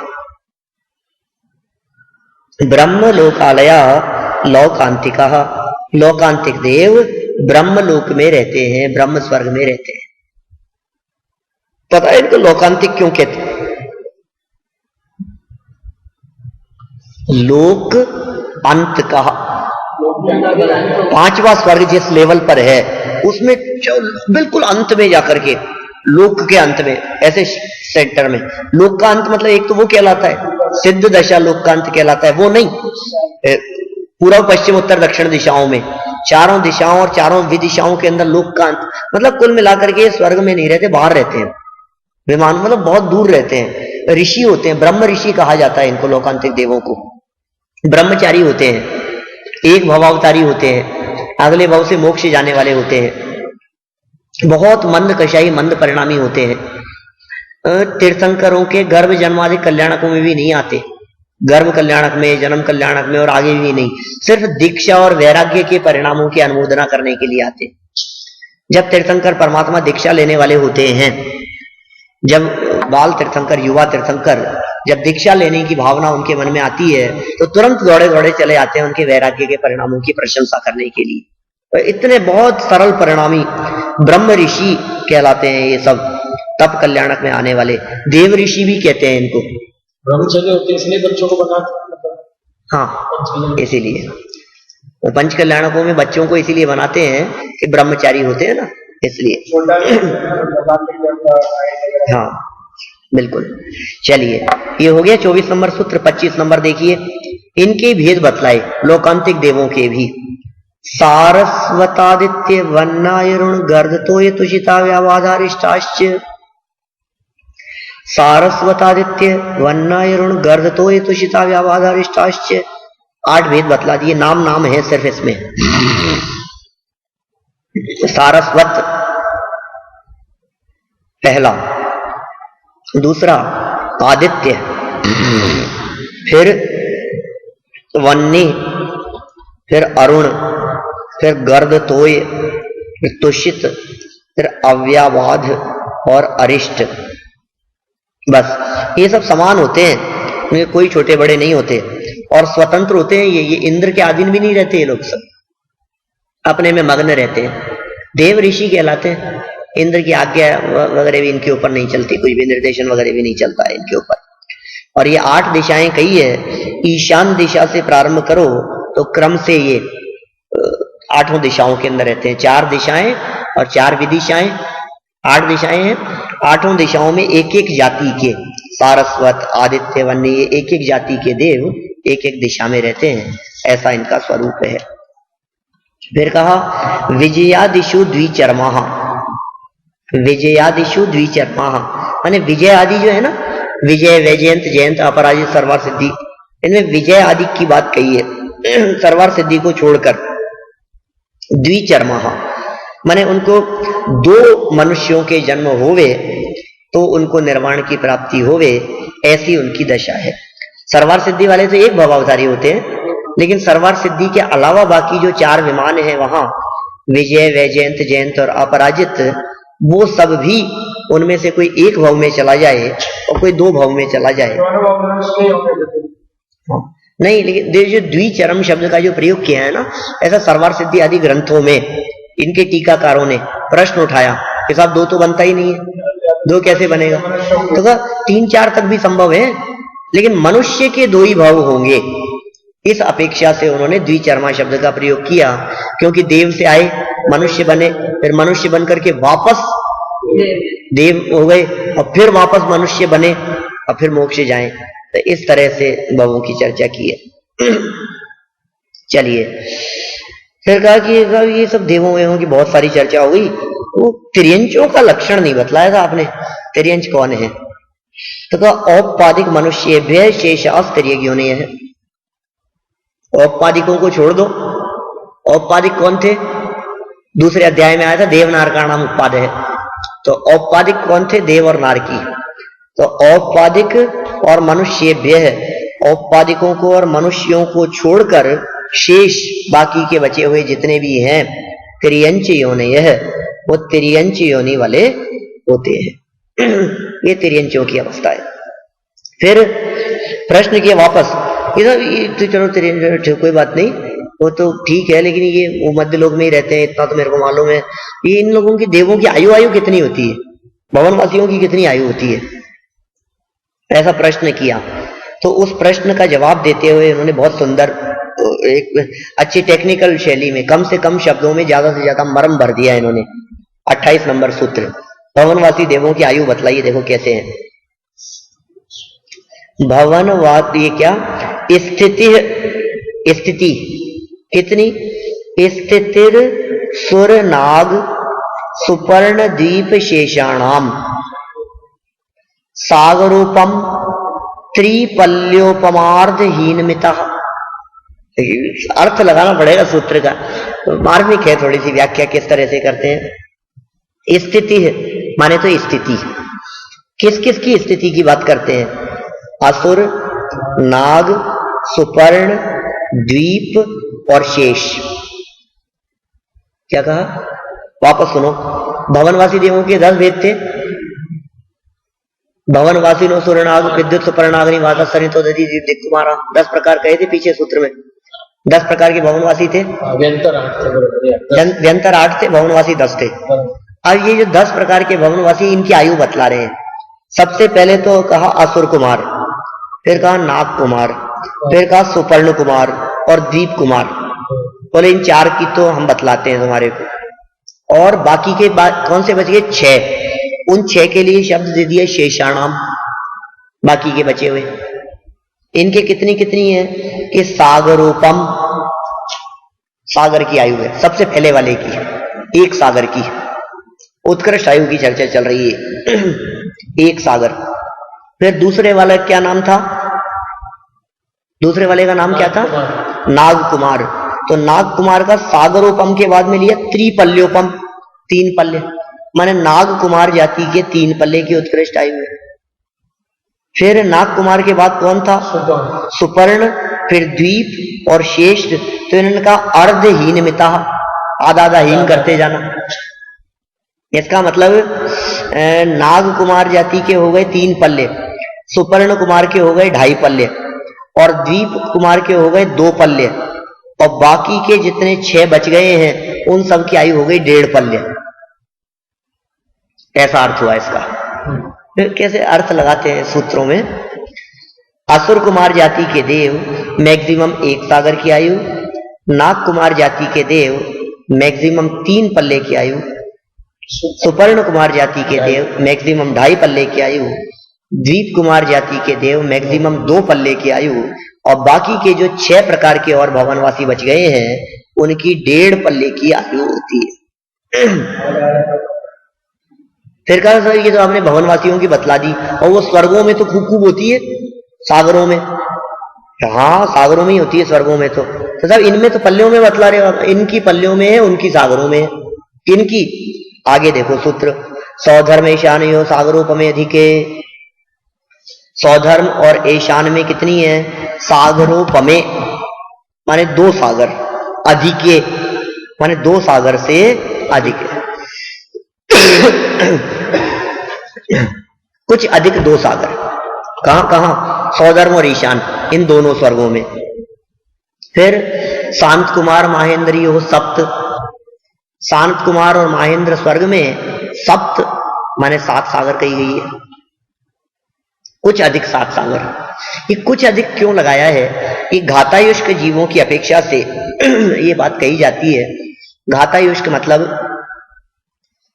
ब्रह्म लोकालया लोकांतिका, लोकांतिक देव ब्रह्म लोक में रहते हैं, ब्रह्म स्वर्ग में रहते हैं। पता है इनको लोकांतिक क्यों कहते हैं? लोक अंत कहा, 5वां स्वर्ग जिस लेवल पर है उसमें बिल्कुल अंत में जाकर के, लोक के अंत में, ऐसे सेंटर में। लोक का अंत मतलब एक तो वो कहलाता है सिद्ध दशा, लोक का अंत कहलाता है, वो नहीं पूर्व पश्चिम उत्तर दक्षिण दिशाओं में, चारों दिशाओं और चारों विदिशाओं के अंदर लोक का अंत मतलब कुल मिलाकर के स्वर्ग में नहीं रहते, बाहर रहते हैं। विमान मतलब बहुत दूर रहते हैं, ऋषि होते हैं, ब्रह्म ऋषि कहा जाता है इनको, लोकांतिक देवों को। ब्रह्मचारी होते हैं, एक भवावतारी होते हैं, अगले भव से मोक्ष जाने वाले होते हैं, बहुत मंद कषाई मंद परिणामी होते हैं। तीर्थंकरों के गर्भ जन्मादि कल्याणकों में भी नहीं आते, गर्भ कल्याणक में, जन्म कल्याणक में और आगे भी नहीं, सिर्फ दीक्षा और वैराग्य के परिणामों की अनुमोदना करने के लिए आते। जब तीर्थंकर परमात्मा दीक्षा लेने वाले होते हैं, जब बाल तीर्थंकर, युवा तीर्थंकर जब दीक्षा लेने की भावना उनके मन में आती है तो तुरंत दौड़े दौड़े चले आते हैं उनके वैराग्य के परिणामों की प्रशंसा करने के लिए। तो इतने बहुत सरल परिणामी ब्रह्म ऋषि कहलाते हैं ये सब, तप कल्याणक में आने वाले। देव ऋषि भी कहते हैं इनको, ब्रह्मचर्य होते इसलिए बच्चों को बनाते, हाँ इसीलिए। वो पंच कल्याणकों में बच्चों को इसीलिए बनाते हैं कि ब्रह्मचारी होते हैं ना, इसलिए। हाँ बिल्कुल। चलिए, ये हो गया 24 नंबर सूत्र। 25 नंबर देखिए, इनके भेद बतलाए लोकांतिक देवों के भी। सारस्वतादित्य वन्नायरुण गर्दतोय तुषिता व्यावाधारिष्टाश्च। सारस्वतादित्य वन्नायरुण गर्दतोय तुषिता व्यावाधारिष्टाश्च। 8 भेद बतला दिए, नाम नाम है सिर्फ इसमें। सारस्वत पहला, दूसरा आदित्य, फिर वन्नी, फिर अरुण, फिर गर्दतोय, फिर तुषित, फिर अव्यावाध और अरिष्ट। बस ये सब समान होते हैं, ये कोई छोटे बड़े नहीं होते और स्वतंत्र होते हैं। ये इंद्र के अधीन भी नहीं रहते, ये लोग सब अपने में मग्न रहते हैं। देव ऋषि कहलाते हैं। इंद्र की आज्ञा वगैरह भी इनके ऊपर नहीं चलती, कुछ भी निर्देशन वगैरह भी नहीं चलता है इनके ऊपर। और ये 8 दिशाएं कही है। ईशान दिशा से प्रारंभ करो तो क्रम से ये 8 दिशाओं के अंदर रहते हैं। 4 दिशाएं और 4 विदिशाएं, 8 दिशाएं हैं। 8 दिशाओं में एक एक जाति के सारस्वत, आदित्य, वन्य, ये एक एक जाति के देव एक एक दिशा में रहते हैं। ऐसा इनका स्वरूप है। फिर कहा विजयादिशु द्विचर्मा। विजयादिशु द्विचर्मा माने विजय आदि जो है ना, विजय, वैजयंत, जयंत, अपराजित, सर्वार सिद्धि, इनमें विजय आदि की बात कही है। सर्वार सिद्धि को छोड़कर द्विचर्मा माने उनको 2 मनुष्यों के जन्म होवे तो उनको निर्वाण की प्राप्ति होवे, ऐसी उनकी दशा है। सर्वार सिद्धि वाले तो एक भवावतारी होते हैं, लेकिन सर्वार सिद्धि के अलावा बाकी जो 4 विमान है वहां, विजय, वैजयंत, जयंत और अपराजित, वो सब भी उनमें से कोई एक भाव में चला जाए और कोई 2 भाव में चला जाए। नहीं, लेकिन जो द्विचरम शब्द का जो प्रयोग किया है ना, ऐसा सर्वार सिद्धि आदि ग्रंथों में इनके टीकाकारों ने प्रश्न उठाया कि साहब 2 तो बनता ही नहीं है, 2 कैसे बनेगा? तो कहा 3-4 तक भी संभव है, लेकिन मनुष्य के 2 ही भाव होंगे। इस अपेक्षा से उन्होंने द्विचर्मा शब्द का प्रयोग किया, क्योंकि देव से आए, मनुष्य बने, फिर मनुष्य बनकर के वापस देव हो गए और फिर वापस मनुष्य बने और फिर मोक्ष जाएं। तो इस तरह से भावों की चर्चा की है। चलिए, फिर कहा कि ये सब देवों वेवों की बहुत सारी चर्चा हो गई, वो तिर्यंचों का लक्षण नहीं बतलाया था आपने। तिर्यंच कौन है? तो कहा औपपादिक मनुष्य भय शेषास तिर्यज्ञोने है। औपपादिकों को छोड़ दो। औपपादिक कौन थे? दूसरे अध्याय में आया था, देव नार का नाम उत्पाद है। तो औपपादिक कौन थे? देव और नार की। तो औपपादिक और मनुष्य भय, औपपादिकों को और मनुष्यों को छोड़कर शेष बाकी के बचे हुए जितने भी हैं तिर्यंच योनि, यह वो तिर्यंच योनि वाले होते हैं। ये तिर्यंचों की अवस्था है। फिर प्रश्न किया वापस, ये तो चलो तिर्यंच कोई बात नहीं, वो तो ठीक है, लेकिन ये वो मध्य लोक में ही रहते हैं, इतना तो मेरे को मालूम है। ये इन लोगों की देवों की आयु कितनी होती है? भवनवासियों की कितनी आयु होती है? ऐसा प्रश्न किया। तो उस प्रश्न का जवाब देते हुए उन्होंने बहुत सुंदर, एक अच्छी टेक्निकल शैली में, कम से कम शब्दों में ज्यादा से ज्यादा मर्म भर दिया इन्होंने। 28 नंबर सूत्र, भवनवासी देवों की आयु बतलाइए। देखो कैसे है। भवनवाद, ये क्या स्थिति कितनी? स्थितिर सुर नाग सुपर्ण द्वीप शेषाणाम सागरूपम त्रिपल्योपमार्धहीन मिता। अर्थ लगाना पड़ेगा सूत्र का, तो मार्मिक है थोड़ी सी व्याख्या किस तरह से करते हैं। स्थिति है माने तो स्थिति, किस किस की स्थिति की बात करते हैं? असुर, नाग, सुपर्ण, द्वीप और शेष। क्या कहा? वापस सुनो। भवनवासी देवों के 10 भेद थे। भवनवासी नो सुरनाग विद्युत सुपर्णाग्नि वाता सरितो दधि दिक्कुमारा, 10 प्रकार कहे थे पीछे सूत्र में। 10 प्रकार के भवनवासी थे। व्यंतर 8 थे, भवनवासी 10 थे। अब ये जो 10 प्रकार के भवनवासी, इनकी आयु बतला रहे हैं। सबसे पहले तो कहा असुर कुमार, फिर कहा नाग कुमार, फिर कहा सुपर्ण कुमार और द्वीप कुमार। बोले इन 4 की तो हम बतलाते हैं तुम्हारे को, और बाकी के कौन से बच गए? 6। उन 6 के लिए शब्द दे दिया शेषाणाम, बाकी के बचे हुए। इनके कितनी कितनी है कि सागरोपम, सागर की आयु है सबसे पहले वाले की, 1 सागर की। उत्कृष्ट आयु की चर्चा चल रही है, 1 सागर। फिर दूसरे वाला क्या नाम था? दूसरे वाले का नाम क्या था? नाग कुमार। तो नाग कुमार का सागरोपम के बाद में लिया त्रिपल्योपम, 3 पल्ले, माने नाग कुमार जाति के 3 पल्ले की उत्कृष्ट आयु है। फिर नाग कुमार के बाद कौन था? सुपर्ण, फिर द्वीप और श्रेष्ठ। तो इनका अर्धहीन मिता, आधा आधा हीन करते जाना। इसका मतलब नाग कुमार जाति के हो गए 3 पल्ले, सुपर्ण कुमार के हो गए 2.5 पल्ले, और द्वीप कुमार के हो गए 2 पल्ले, और बाकी के जितने 6 बच गए हैं उन सब की आयु हो गई 1.5 पल्ले। ऐसा अर्थ हुआ इसका। फिर कैसे अर्थ लगाते हैं सूत्रों में? असुर कुमार जाति के देव मैक्सिमम 1 सागर की आयु, नाग कुमार जाति के देव मैक्सिमम 3 पल्ले की आयु, सुपर्ण कुमार जाति के देव मैक्सिमम 2.5 पल्ले की आयु, द्वीप कुमार जाति के देव मैक्सिमम 2 पल्ले की आयु, और बाकी के जो 6 प्रकार के और भवनवासी बच गए हैं उनकी 1.5 पल्ले की आयु होती है। फिर कहा सर ये तो आपने भवनवासियों की बतला दी, और वो स्वर्गों में तो खूब खूब होती है, सागरों में। हाँ सागरों में ही होती है, स्वर्गों में तो साहब इनमें तो पल्लियों में बतला रहे हो, इनकी पल्लियों में है, उनकी सागरों में है। इनकी आगे देखो सूत्र, सौधर्म ईशान यो सागरोपमे अधिके। सौधर्म और ईशान में कितनी है? सागरोपमे माने 2 सागर, अधिके माने 2 सागर से अधिक है। कुछ अधिक 2 सागर। कहां कहां? सौधर्म और ईशान, इन दोनों स्वर्गों में। फिर शांत कुमार महेंद्री हो सप्त। शांत कुमार और महेंद्र स्वर्ग में सप्त माने 7 सागर कही गई है। कुछ अधिक 7 सागर। ये कुछ अधिक क्यों लगाया है? कि घातायुष्क जीवों की अपेक्षा से ये बात कही जाती है। घातायुष्क मतलब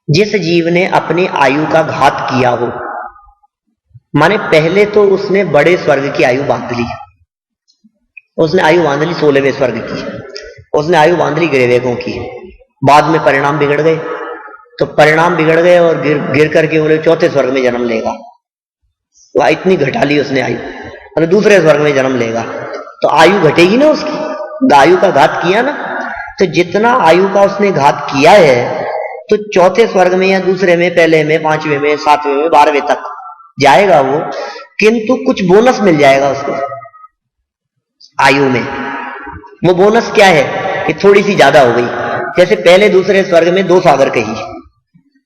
जिस जीव ने अपनी आयु का घात किया हो, माने पहले तो उसने बड़े स्वर्ग की आयु बांध ली, उसने आयु बांध ली 16वें स्वर्ग की, उसने आयु बांध ली ग्रेवेकों की, बाद में परिणाम बिगड़ गए, तो परिणाम बिगड़ गए और गिर करके बोले 4थे स्वर्ग में जन्म लेगा। तो इतनी घटा ली उसने आयु, और दूसरे स्वर्ग में जन्म लेगा, तो आयु घटेगी ना उसकी, आयु का घात किया ना। तो जितना आयु का उसने घात किया है, तो 4थे स्वर्ग में या दूसरे में, पहले में, 5वें में, 7वें में, 12वें तक जाएगा वो, किंतु कुछ बोनस मिल जाएगा उसको आयु में। वो बोनस क्या है? कि थोड़ी सी ज्यादा हो गई। जैसे पहले दूसरे स्वर्ग में 2 सागर कही,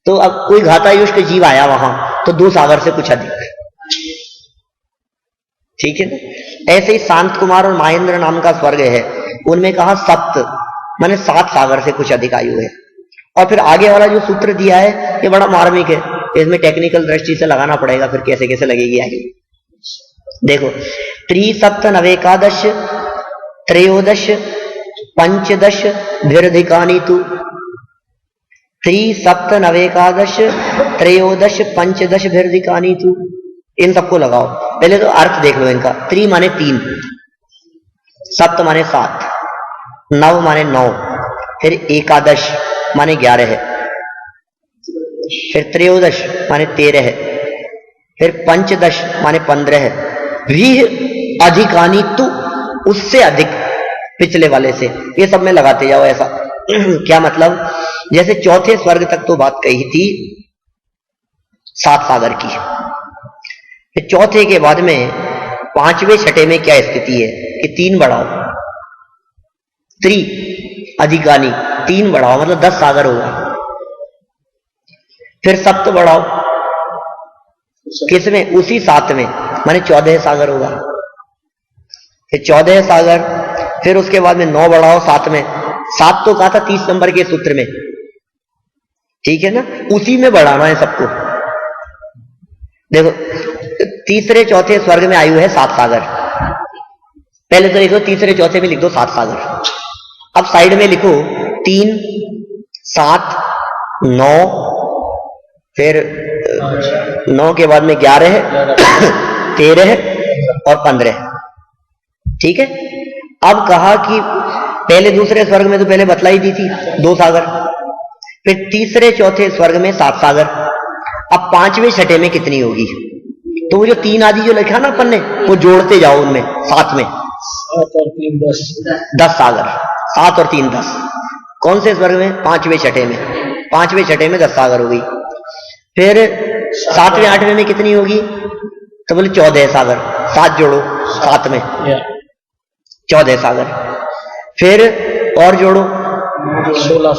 तो अब कोई घातायुष्क जीव आया वहां, तो 2 सागर से कुछ अधिक। ठीक है ना? ऐसे ही शांत कुमार और महेंद्र नाम का स्वर्ग है, उनमें कहा सप्त माने 7 सागर से कुछ अधिक आयु है। और फिर आगे वाला जो सूत्र दिया है ये बड़ा मार्मिक है, इसमें टेक्निकल दृष्टि से लगाना पड़ेगा, फिर कैसे कैसे लगेगी आयु। देखो, 3-7-9-11 13-15 भिर्धिकानि तु। 3-7-9-11 13-15 भिर्धिकानि तु। इन सबको लगाओ। पहले तो अर्थ देख लो इनका। 3 माने 3, 7 माने 7, 9 माने 9, फिर 11 माने 11 है, फिर 13 माने 13 है, फिर 15 माने 15 है, रीह अधिकानी तु उससे अधिक पिछले वाले से। ये सब में लगाते जाओ ऐसा। क्या मतलब? जैसे 4थे स्वर्ग तक तो बात कही थी 7 सागर की, फिर 4थे के बाद में 5वें 6ठे में क्या स्थिति है कि 3 बढ़ाओ, 3 अधिकानी 3 बढ़ाओ मतलब 10 सागर होगा। फिर सप्त बढ़ाओ, किसमें? उसी 7 में, माने 14 सागर होगा। फिर 14 सागर, फिर उसके बाद में 9 बढ़ाओ 7 में। 7 तो कहा था 30 नंबर के सूत्र में, ठीक है ना? उसी में बढ़ाना है सबको। देखो, तीसरे चौथे स्वर्ग में आयु है 7 सागर। पहले तो देखो तीसरे चौथे में लिख दो 7 सागर, अब साइड में लिखो 3, 7, 9, फिर 9 के बाद में 11, 13 और 15। ठीक है। अब कहा कि पहले दूसरे स्वर्ग में तो पहले बतलाई दी थी 2 सागर, फिर तीसरे चौथे स्वर्ग में 7 सागर। अब 5वें छठे में कितनी होगी? तो वो जो 3 आदि जो लिखा ना अपन ने, वो जोड़ते जाओ उनमें, 7 में 7 और 3 10 10 सागर। 7 और 3 10। कौन से स्वर्ग में? 5वें छठे में। 5वें छठे में 10 सागर हो गई। फिर 7वें 8वें में कितनी होगी? तो बोले 14 सागर। 7 जोड़ो 7 में, 14 सागर। फिर और जोड़ो, 16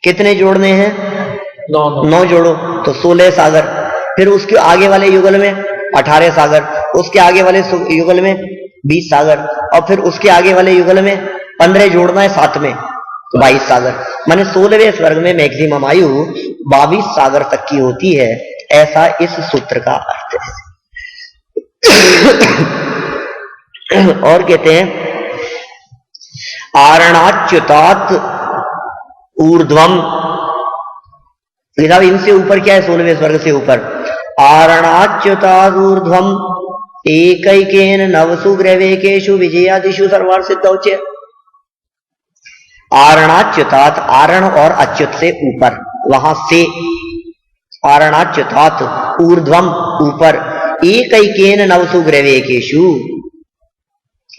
कितने जोड़ने हैं? 9 जोड़ो तो 16 सागर। फिर उसके आगे वाले युगल में 18 सागर, उसके आगे वाले युगल में 20 सागर, और फिर उसके आगे वाले युगल में 15 जोड़ना है 7 में, 22 सागर। माने 16वें स्वर्ग में मैक्सिमम आयु 22 सागर तक की होती है। ऐसा इस सूत्र का अर्थ है। और कहते हैं आरणाच्युतात् ऊर्ध्वम। इनसे ऊपर क्या है? 16वें स्वर्ग से ऊपर आरणाच्युतात् ऊर्ध्वम एकैकेन नवसु ग्रवेकेषु विजयादिषु सर्वार्थ सिद्धौच्य। आरणाच्युतात्, आरण और अच्युत से ऊपर, वहां से आरणाच्युतात् ऊर्ध्वम ऊपर, एकैकेन नवसु ग्रवेकेषु,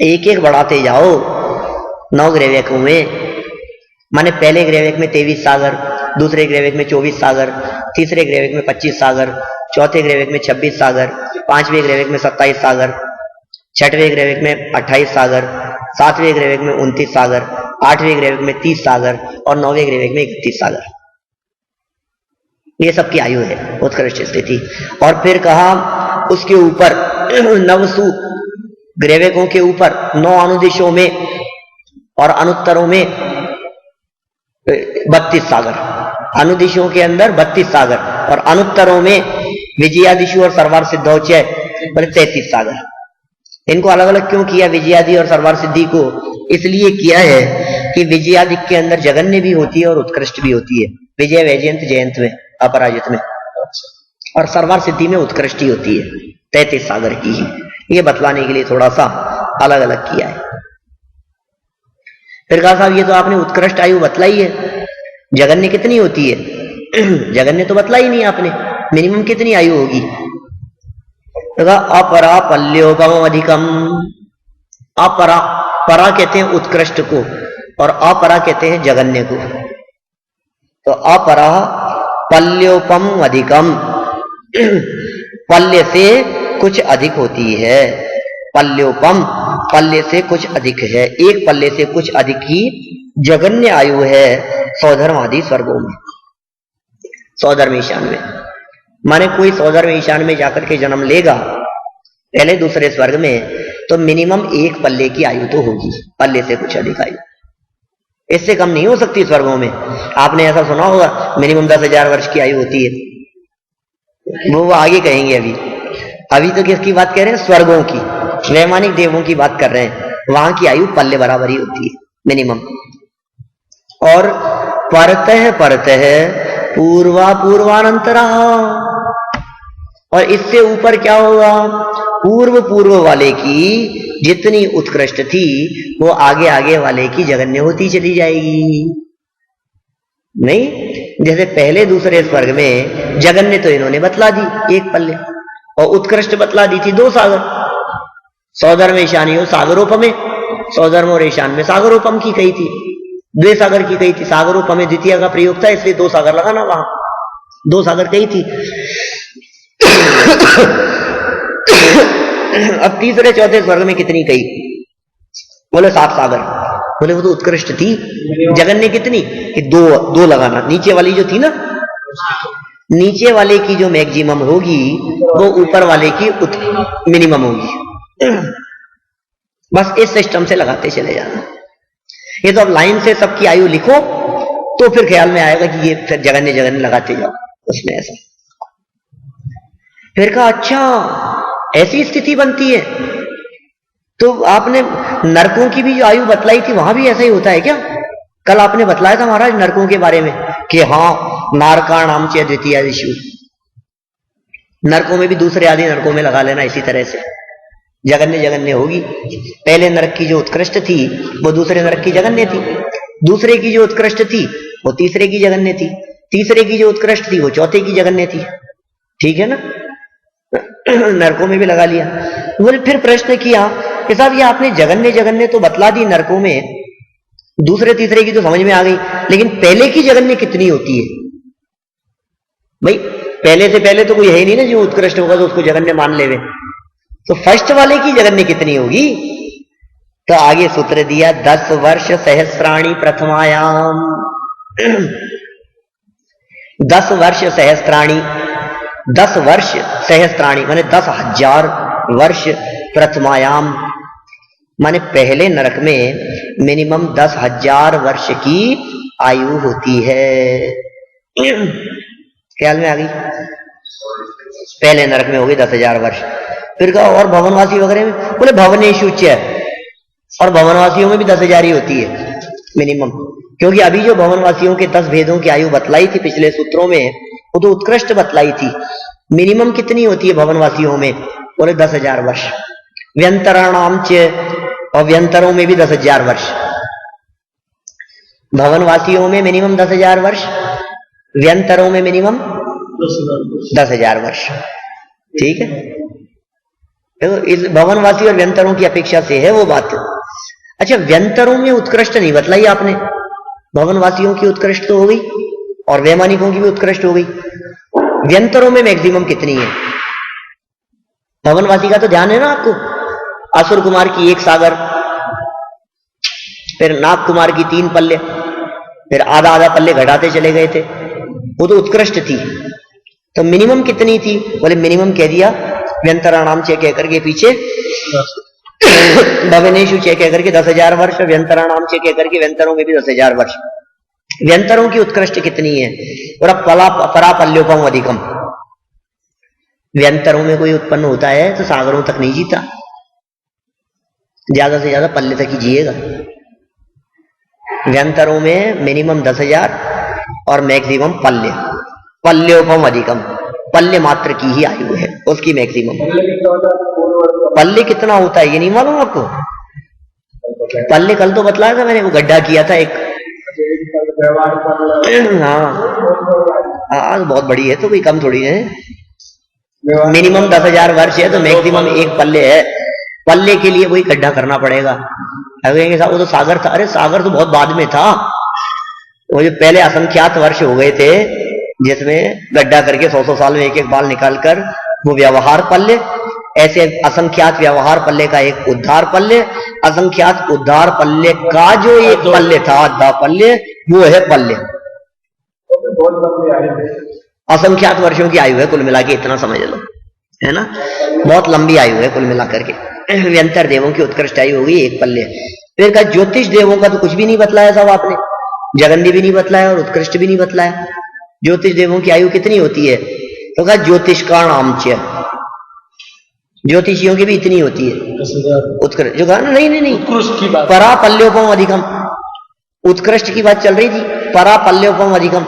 एक एक बढ़ाते जाओ 9 ग्रैवेकों में। माने पहले ग्रैवेक में 23 सागर, दूसरे ग्रैवेक में 24 सागर, तीसरे ग्रैवेक में 25 सागर, चौथे ग्रैवेक में 26 सागर, 5वें ग्रैवेक में 27 सागर, 6वें ग्रैवेक में 28 सागर, 7वें ग्रैवेक में 29 सागर, 8वें ग्रैवेक में 30 सागर और 9वें ग्रैवेक में 31 सागर। ये सबकी आयु है उत्कृष्ट स्थिति। और फिर कहा उसके ऊपर नवसु ग्रैवेकों के ऊपर 9 अनुदिशों में और अनुत्तरों में 32 सागर। अनुदिशों के अंदर 32 सागर और अनुत्तरों में विजयादिशु और सर्वार्थ सिद्धौच्य 33 सागर। इनको अलग अलग क्यों किया विजयादि और सर्वार्थ सिद्धि को? इसलिए किया है कि विजयादि के अंदर जगन्य भी होती है और उत्कृष्ट भी होती है। विजय वैजयंत जयंत में, अपराजित में, और सर्वार्थ सिद्धि में उत्कृष्ट ही होती है 33 सागर की ही। ये बतलाने के लिए थोड़ा सा अलग अलग किया है। फिर कहा साहब ये तो आपने उत्कृष्ट आयु बतलाई है, जगन्य कितनी होती है? जगन्य तो बतलाई नहीं आपने, मिनिमम कितनी आयु होगी? तो कहा अपरा पल्योपम अधिकम। अपरा, परा कहते हैं उत्कृष्ट को और अपरा कहते हैं जगन्य को। तो अपरा पल्योपम अधिकम, पल्य से कुछ अधिक होती है। पल्योपम, पल्य से कुछ अधिक है, एक पल्ले से कुछ अधिक की जगन्य आयु है सौधर्म आदि स्वर्गों में। सौधर्म ईशान में, माने कोई सौधर्म ईशान में जाकर के जन्म लेगा पहले दूसरे स्वर्ग में, तो मिनिमम एक पल्ले की आयु तो होगी, पल्ले से कुछ अधिक आयु, इससे कम नहीं हो सकती स्वर्गों में। आपने ऐसा सुना होगा मिनिमम 10,000 वर्ष की आयु होती है, वो आगे कहेंगे। अभी तो किसकी बात कर रहे हैं? स्वर्गों की, वैमानिक देवों की बात कर रहे हैं। वहां की आयु पल्ले बराबर ही होती है मिनिमम। और परतः परतः पूर्वा पूर्वानंतरा, और इससे ऊपर क्या होगा? पूर्व पूर्व वाले की जितनी उत्कृष्ट थी वो आगे आगे वाले की जगन्य होती चली जाएगी। नहीं, जैसे पहले दूसरे स्वर्ग में जगन्य तो इन्होंने बतला दी एक पल्ले, और उत्कृष्ट बतला दी थी 2 सागर। सौधर्म ईशानियों सागरोपमे, सौधर्म और ईशान में सागरोपम की कही थी, 2 सागर की कही थी। सागरोपमे द्वितीय का प्रयोग था, इसलिए 2 सागर लगाना, वहां 2 सागर कही थी। अब तीसरे चौथे स्वर्ग में कितनी कही? बोले 7 सागर। बोले वो तो उत्कृष्ट थी। जगन्य कितनी? 2 लगाना। नीचे वाली जो थी ना, नीचे वाले की जो मैक्सिमम होगी वो ऊपर वाले की मिनिमम होगी। बस इस सिस्टम से लगाते चले जाना। ये तो अब लाइन से सबकी आयु लिखो तो फिर ख्याल में आएगा कि ये फिर जगन्य जगन्य लगाते जाओ उसमें ऐसा। फिर कहा अच्छा ऐसी स्थिति बनती है, तो आपने नरकों की भी जो आयु बतलाई थी वहां भी ऐसा ही होता है क्या? कल आपने बतलाया था महाराज नरकों के बारे में कि हाँ नारका नाम चे द्वितीय दिशु, नरकों में भी दूसरे आदि नरकों में लगा लेना इसी तरह से जगन्य जगन्य होगी। पहले नरक की जो उत्कृष्ट थी वो दूसरे नरक की जगन्य थी, दूसरे की जो उत्कृष्ट थी वो तीसरे की जगन्य थी, तीसरे की जो उत्कृष्ट थी वो चौथे की जगन्य थी। ठीक है ना? नरकों में भी लगा लिया। बोले फिर प्रश्न किया कि साहब ये आपने जगन्य जगन्य तो बतला दी नरकों में, दूसरे तीसरे की तो समझ में आ गई, लेकिन पहले की जगन्य कितनी होती है? भाई पहले से पहले तो कोई है ही नहीं ना जो उत्कृष्ट होगा तो उसको जगन्य मान लेवे, तो फर्स्ट वाले की जगन्य कितनी होगी? तो आगे सूत्र दिया 10 वर्ष सहस्राणी प्रथमायाम 10 वर्ष सहस्त्राणी, 10 वर्ष सहस्त्राणी माने 10,000 वर्ष प्रथमायाम माने पहले नरक में मिनिमम 10,000 वर्ष की आयु होती है। ख्याल में आ गई? पहले नरक में होगी 10,000 वर्ष। फिर कहा और भवनवासी वगैरह में? बोले भवनेषु च, और भवनवासियों में भी 10,000 ही होती है मिनिमम, क्योंकि अभी जो भवनवासियों के 10 भेदों की आयु बतलाई थी पिछले सूत्रों में वो तो उत्कृष्ट बतलाई थी। मिनिमम कितनी होती है भवनवासियों में? बोले 10,000 वर्ष। व्यंतराणाम च, और व्यंतरों में भी 10,000 वर्ष। भवनवासियों में मिनिमम 10,000 वर्ष, व्यंतरों में मिनिमम 10,000 वर्ष। ठीक है? तो इस भवनवासी और व्यंतरों की अपेक्षा से है वो बात। अच्छा, व्यंतरों में उत्कृष्ट नहीं बतलाई आपने, भवनवासियों की उत्कृष्ट तो हो गई और वैमानिकों की भी उत्कृष्ट हो गई। व्यंतरों में मैक्सिमम कितनी है? भवनवासी का तो ध्यान है ना आपको, असुर कुमार की 1 सागर, फिर नाग कुमार की 3 पल्ले, फिर आधा आधा पल्ले घटाते चले गए थे, वो तो उत्कृष्ट थी। तो मिनिमम कितनी थी? बोले मिनिमम कह दिया व्यंतराणाम चे कह करके पीछे भवनेषु चे कह करके 10,000 वर्ष, व्यंतराणाम चे कह करके व्यंतरों में भी 10,000 वर्ष। व्यंतरों की उत्कृष्ट कितनी है? और परापल्योपम अधिकम। व्यंतरों में कोई उत्पन्न होता है तो सागरों तक नहीं जीता, ज्यादा से ज्यादा पल्ले तक ही जिएगा। व्यंतरों में मिनिमम 10,000 और मैक्सिमम पल्ले, पल्योपम अधिकम, पल्ले मात्र की ही आयु है उसकी मैक्सिमम। पल्ले कितना होता है ये नहीं मालूम आपको? पल्ले कल तो बतलाया था मैंने, वो गड्ढा किया था एक। हाँ बहुत बड़ी है तो कोई कम थोड़ी है। मिनिमम 10,000 वर्ष है तो मैक्सिमम 1 पल्ले है। पल्ले के लिए वही गड्ढा करना पड़ेगा। वो तो सागर था। अरे सागर तो बहुत बाद में था, वो जो पहले असंख्यात वर्ष हो गए थे जिसमें गड्ढा करके 100 साल में 1 बाल निकालकर वो व्यवहार पल्ले, ऐसे असंख्यात व्यवहार पल्ले का एक उद्धार पल्ले, असंख्यात उद्धार पल्ले का जो एक पल्ले था आधा पल्ले, वो है पल्ले। असंख्यात वर्षों की आयु है कुल मिला के, इतना समझ लो, है ना? बहुत लंबी आयु है कुल मिला करके। व्यंतर देवों की उत्कृष्ट आयु होगी 1 पल्ले। फिर कहा ज्योतिष देवों का तो कुछ भी नहीं बतलाया साहब आपने, जगन्य भी नहीं बतलाया और उत्कृष्ट भी नहीं बतलाया। ज्योतिष देवों की आयु कितनी होती है? तो कहा ज्योतिष का नाम च, ज्योतिषियों की भी इतनी होती है उत्कृष्ट। जो कहा ना, नहीं उत्कृष्ट की बात, परापल्योपम अधिकम, उत्कृष्ट की बात चल रही थी। परापल्योपम अधिकम,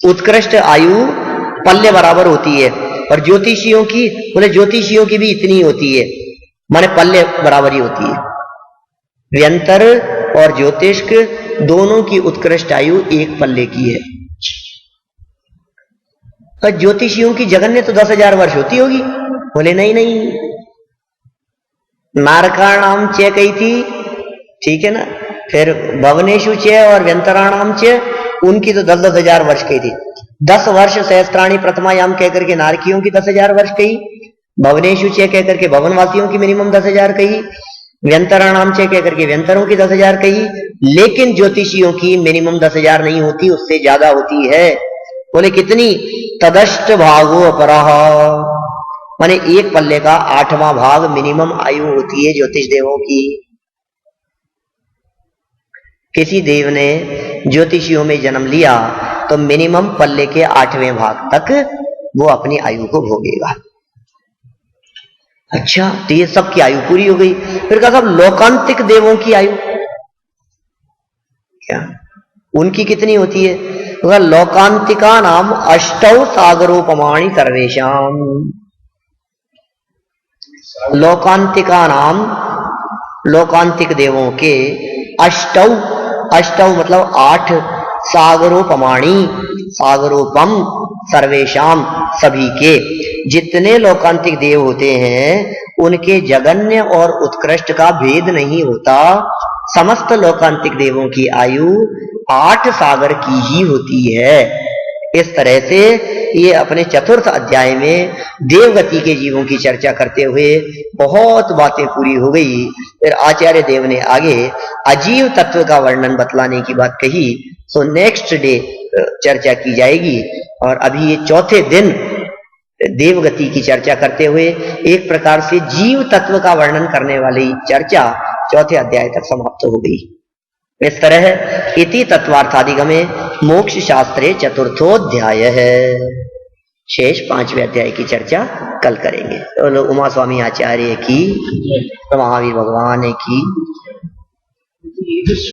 उत्कृष्ट आयु पल्ले बराबर होती है। और ज्योतिषियों की, बोले ज्योतिषियों की भी इतनी होती है, माने पल्ले बराबर ही होती है। व्यंतर और ज्योतिष दोनों की उत्कृष्ट आयु 1 पल्ले की है। तो ज्योतिषियों की जगन्य तो 10,000 वर्ष होती होगी। बोले नहीं, नारकाणाम चे कही थी, ठीक है ना? फिर भवनेषु चे और व्यंतराणाम चे, उनकी तो 10,000 वर्ष कही थी। 10 वर्ष सहस्त्राणी प्रथमायाम कह करके नारकियों की 10,000 वर्ष कही, भवनेषु चे कह करके भवनवासियों की मिनिमम 10,000 कही, व्यंतराणाम चे कह करके व्यंतरों की 10,000 कही। लेकिन ज्योतिषियों की मिनिमम 10,000 नहीं होती, उससे ज्यादा होती है। बोले कितनी? तदष्ट भागो अपराह, माने 1 पल्ले का 8वां भाग मिनिमम आयु होती है ज्योतिष देवों की। किसी देव ने ज्योतिषियों में जन्म लिया तो मिनिमम पल्ले के 8वें भाग तक वो अपनी आयु को भोगेगा। अच्छा, तो ये सबकी आयु पूरी हो गई। फिर कहा साहब लोकांतिक देवों की आयु क्या, उनकी कितनी होती है? तो लोकांतिका नाम अष्टौ सागरोपमाणि सर्वेशाम। लोकांतिका नाम, लोकांतिक देवों के अष्टौ, अष्टौ मतलब 8, सागरोपमाणि सागरोपम सर्वेशाम सभी के, जितने लोकांतिक देव होते हैं उनके जगन्य और उत्कृष्ट का भेद नहीं होता। समस्त लोकांतिक देवों की आयु 8 सागर की ही होती है। इस तरह से ये अपने 4th अध्याय में देवगति के जीवों की चर्चा करते हुए बहुत बातें पूरी हो गई। फिर आचार्य देव ने आगे अजीव तत्व का वर्णन बतलाने की बात कही, तो नेक्स्ट डे चर्चा की जाएगी। और अभी ये 4थे दिन देवगति की चर्चा करते हुए एक प्रकार से जीव तत्व का वर्णन करने वाली चर्चा 4थे अध्याय तक समाप्त हो गई। इस तरह इति तत्वार्थादिगमे मोक्ष शास्त्रे 4थोऽध्याय है। शेष 5वें अध्याय की चर्चा कल करेंगे। तो उमा स्वामी आचार्य की, महावीर भगवान की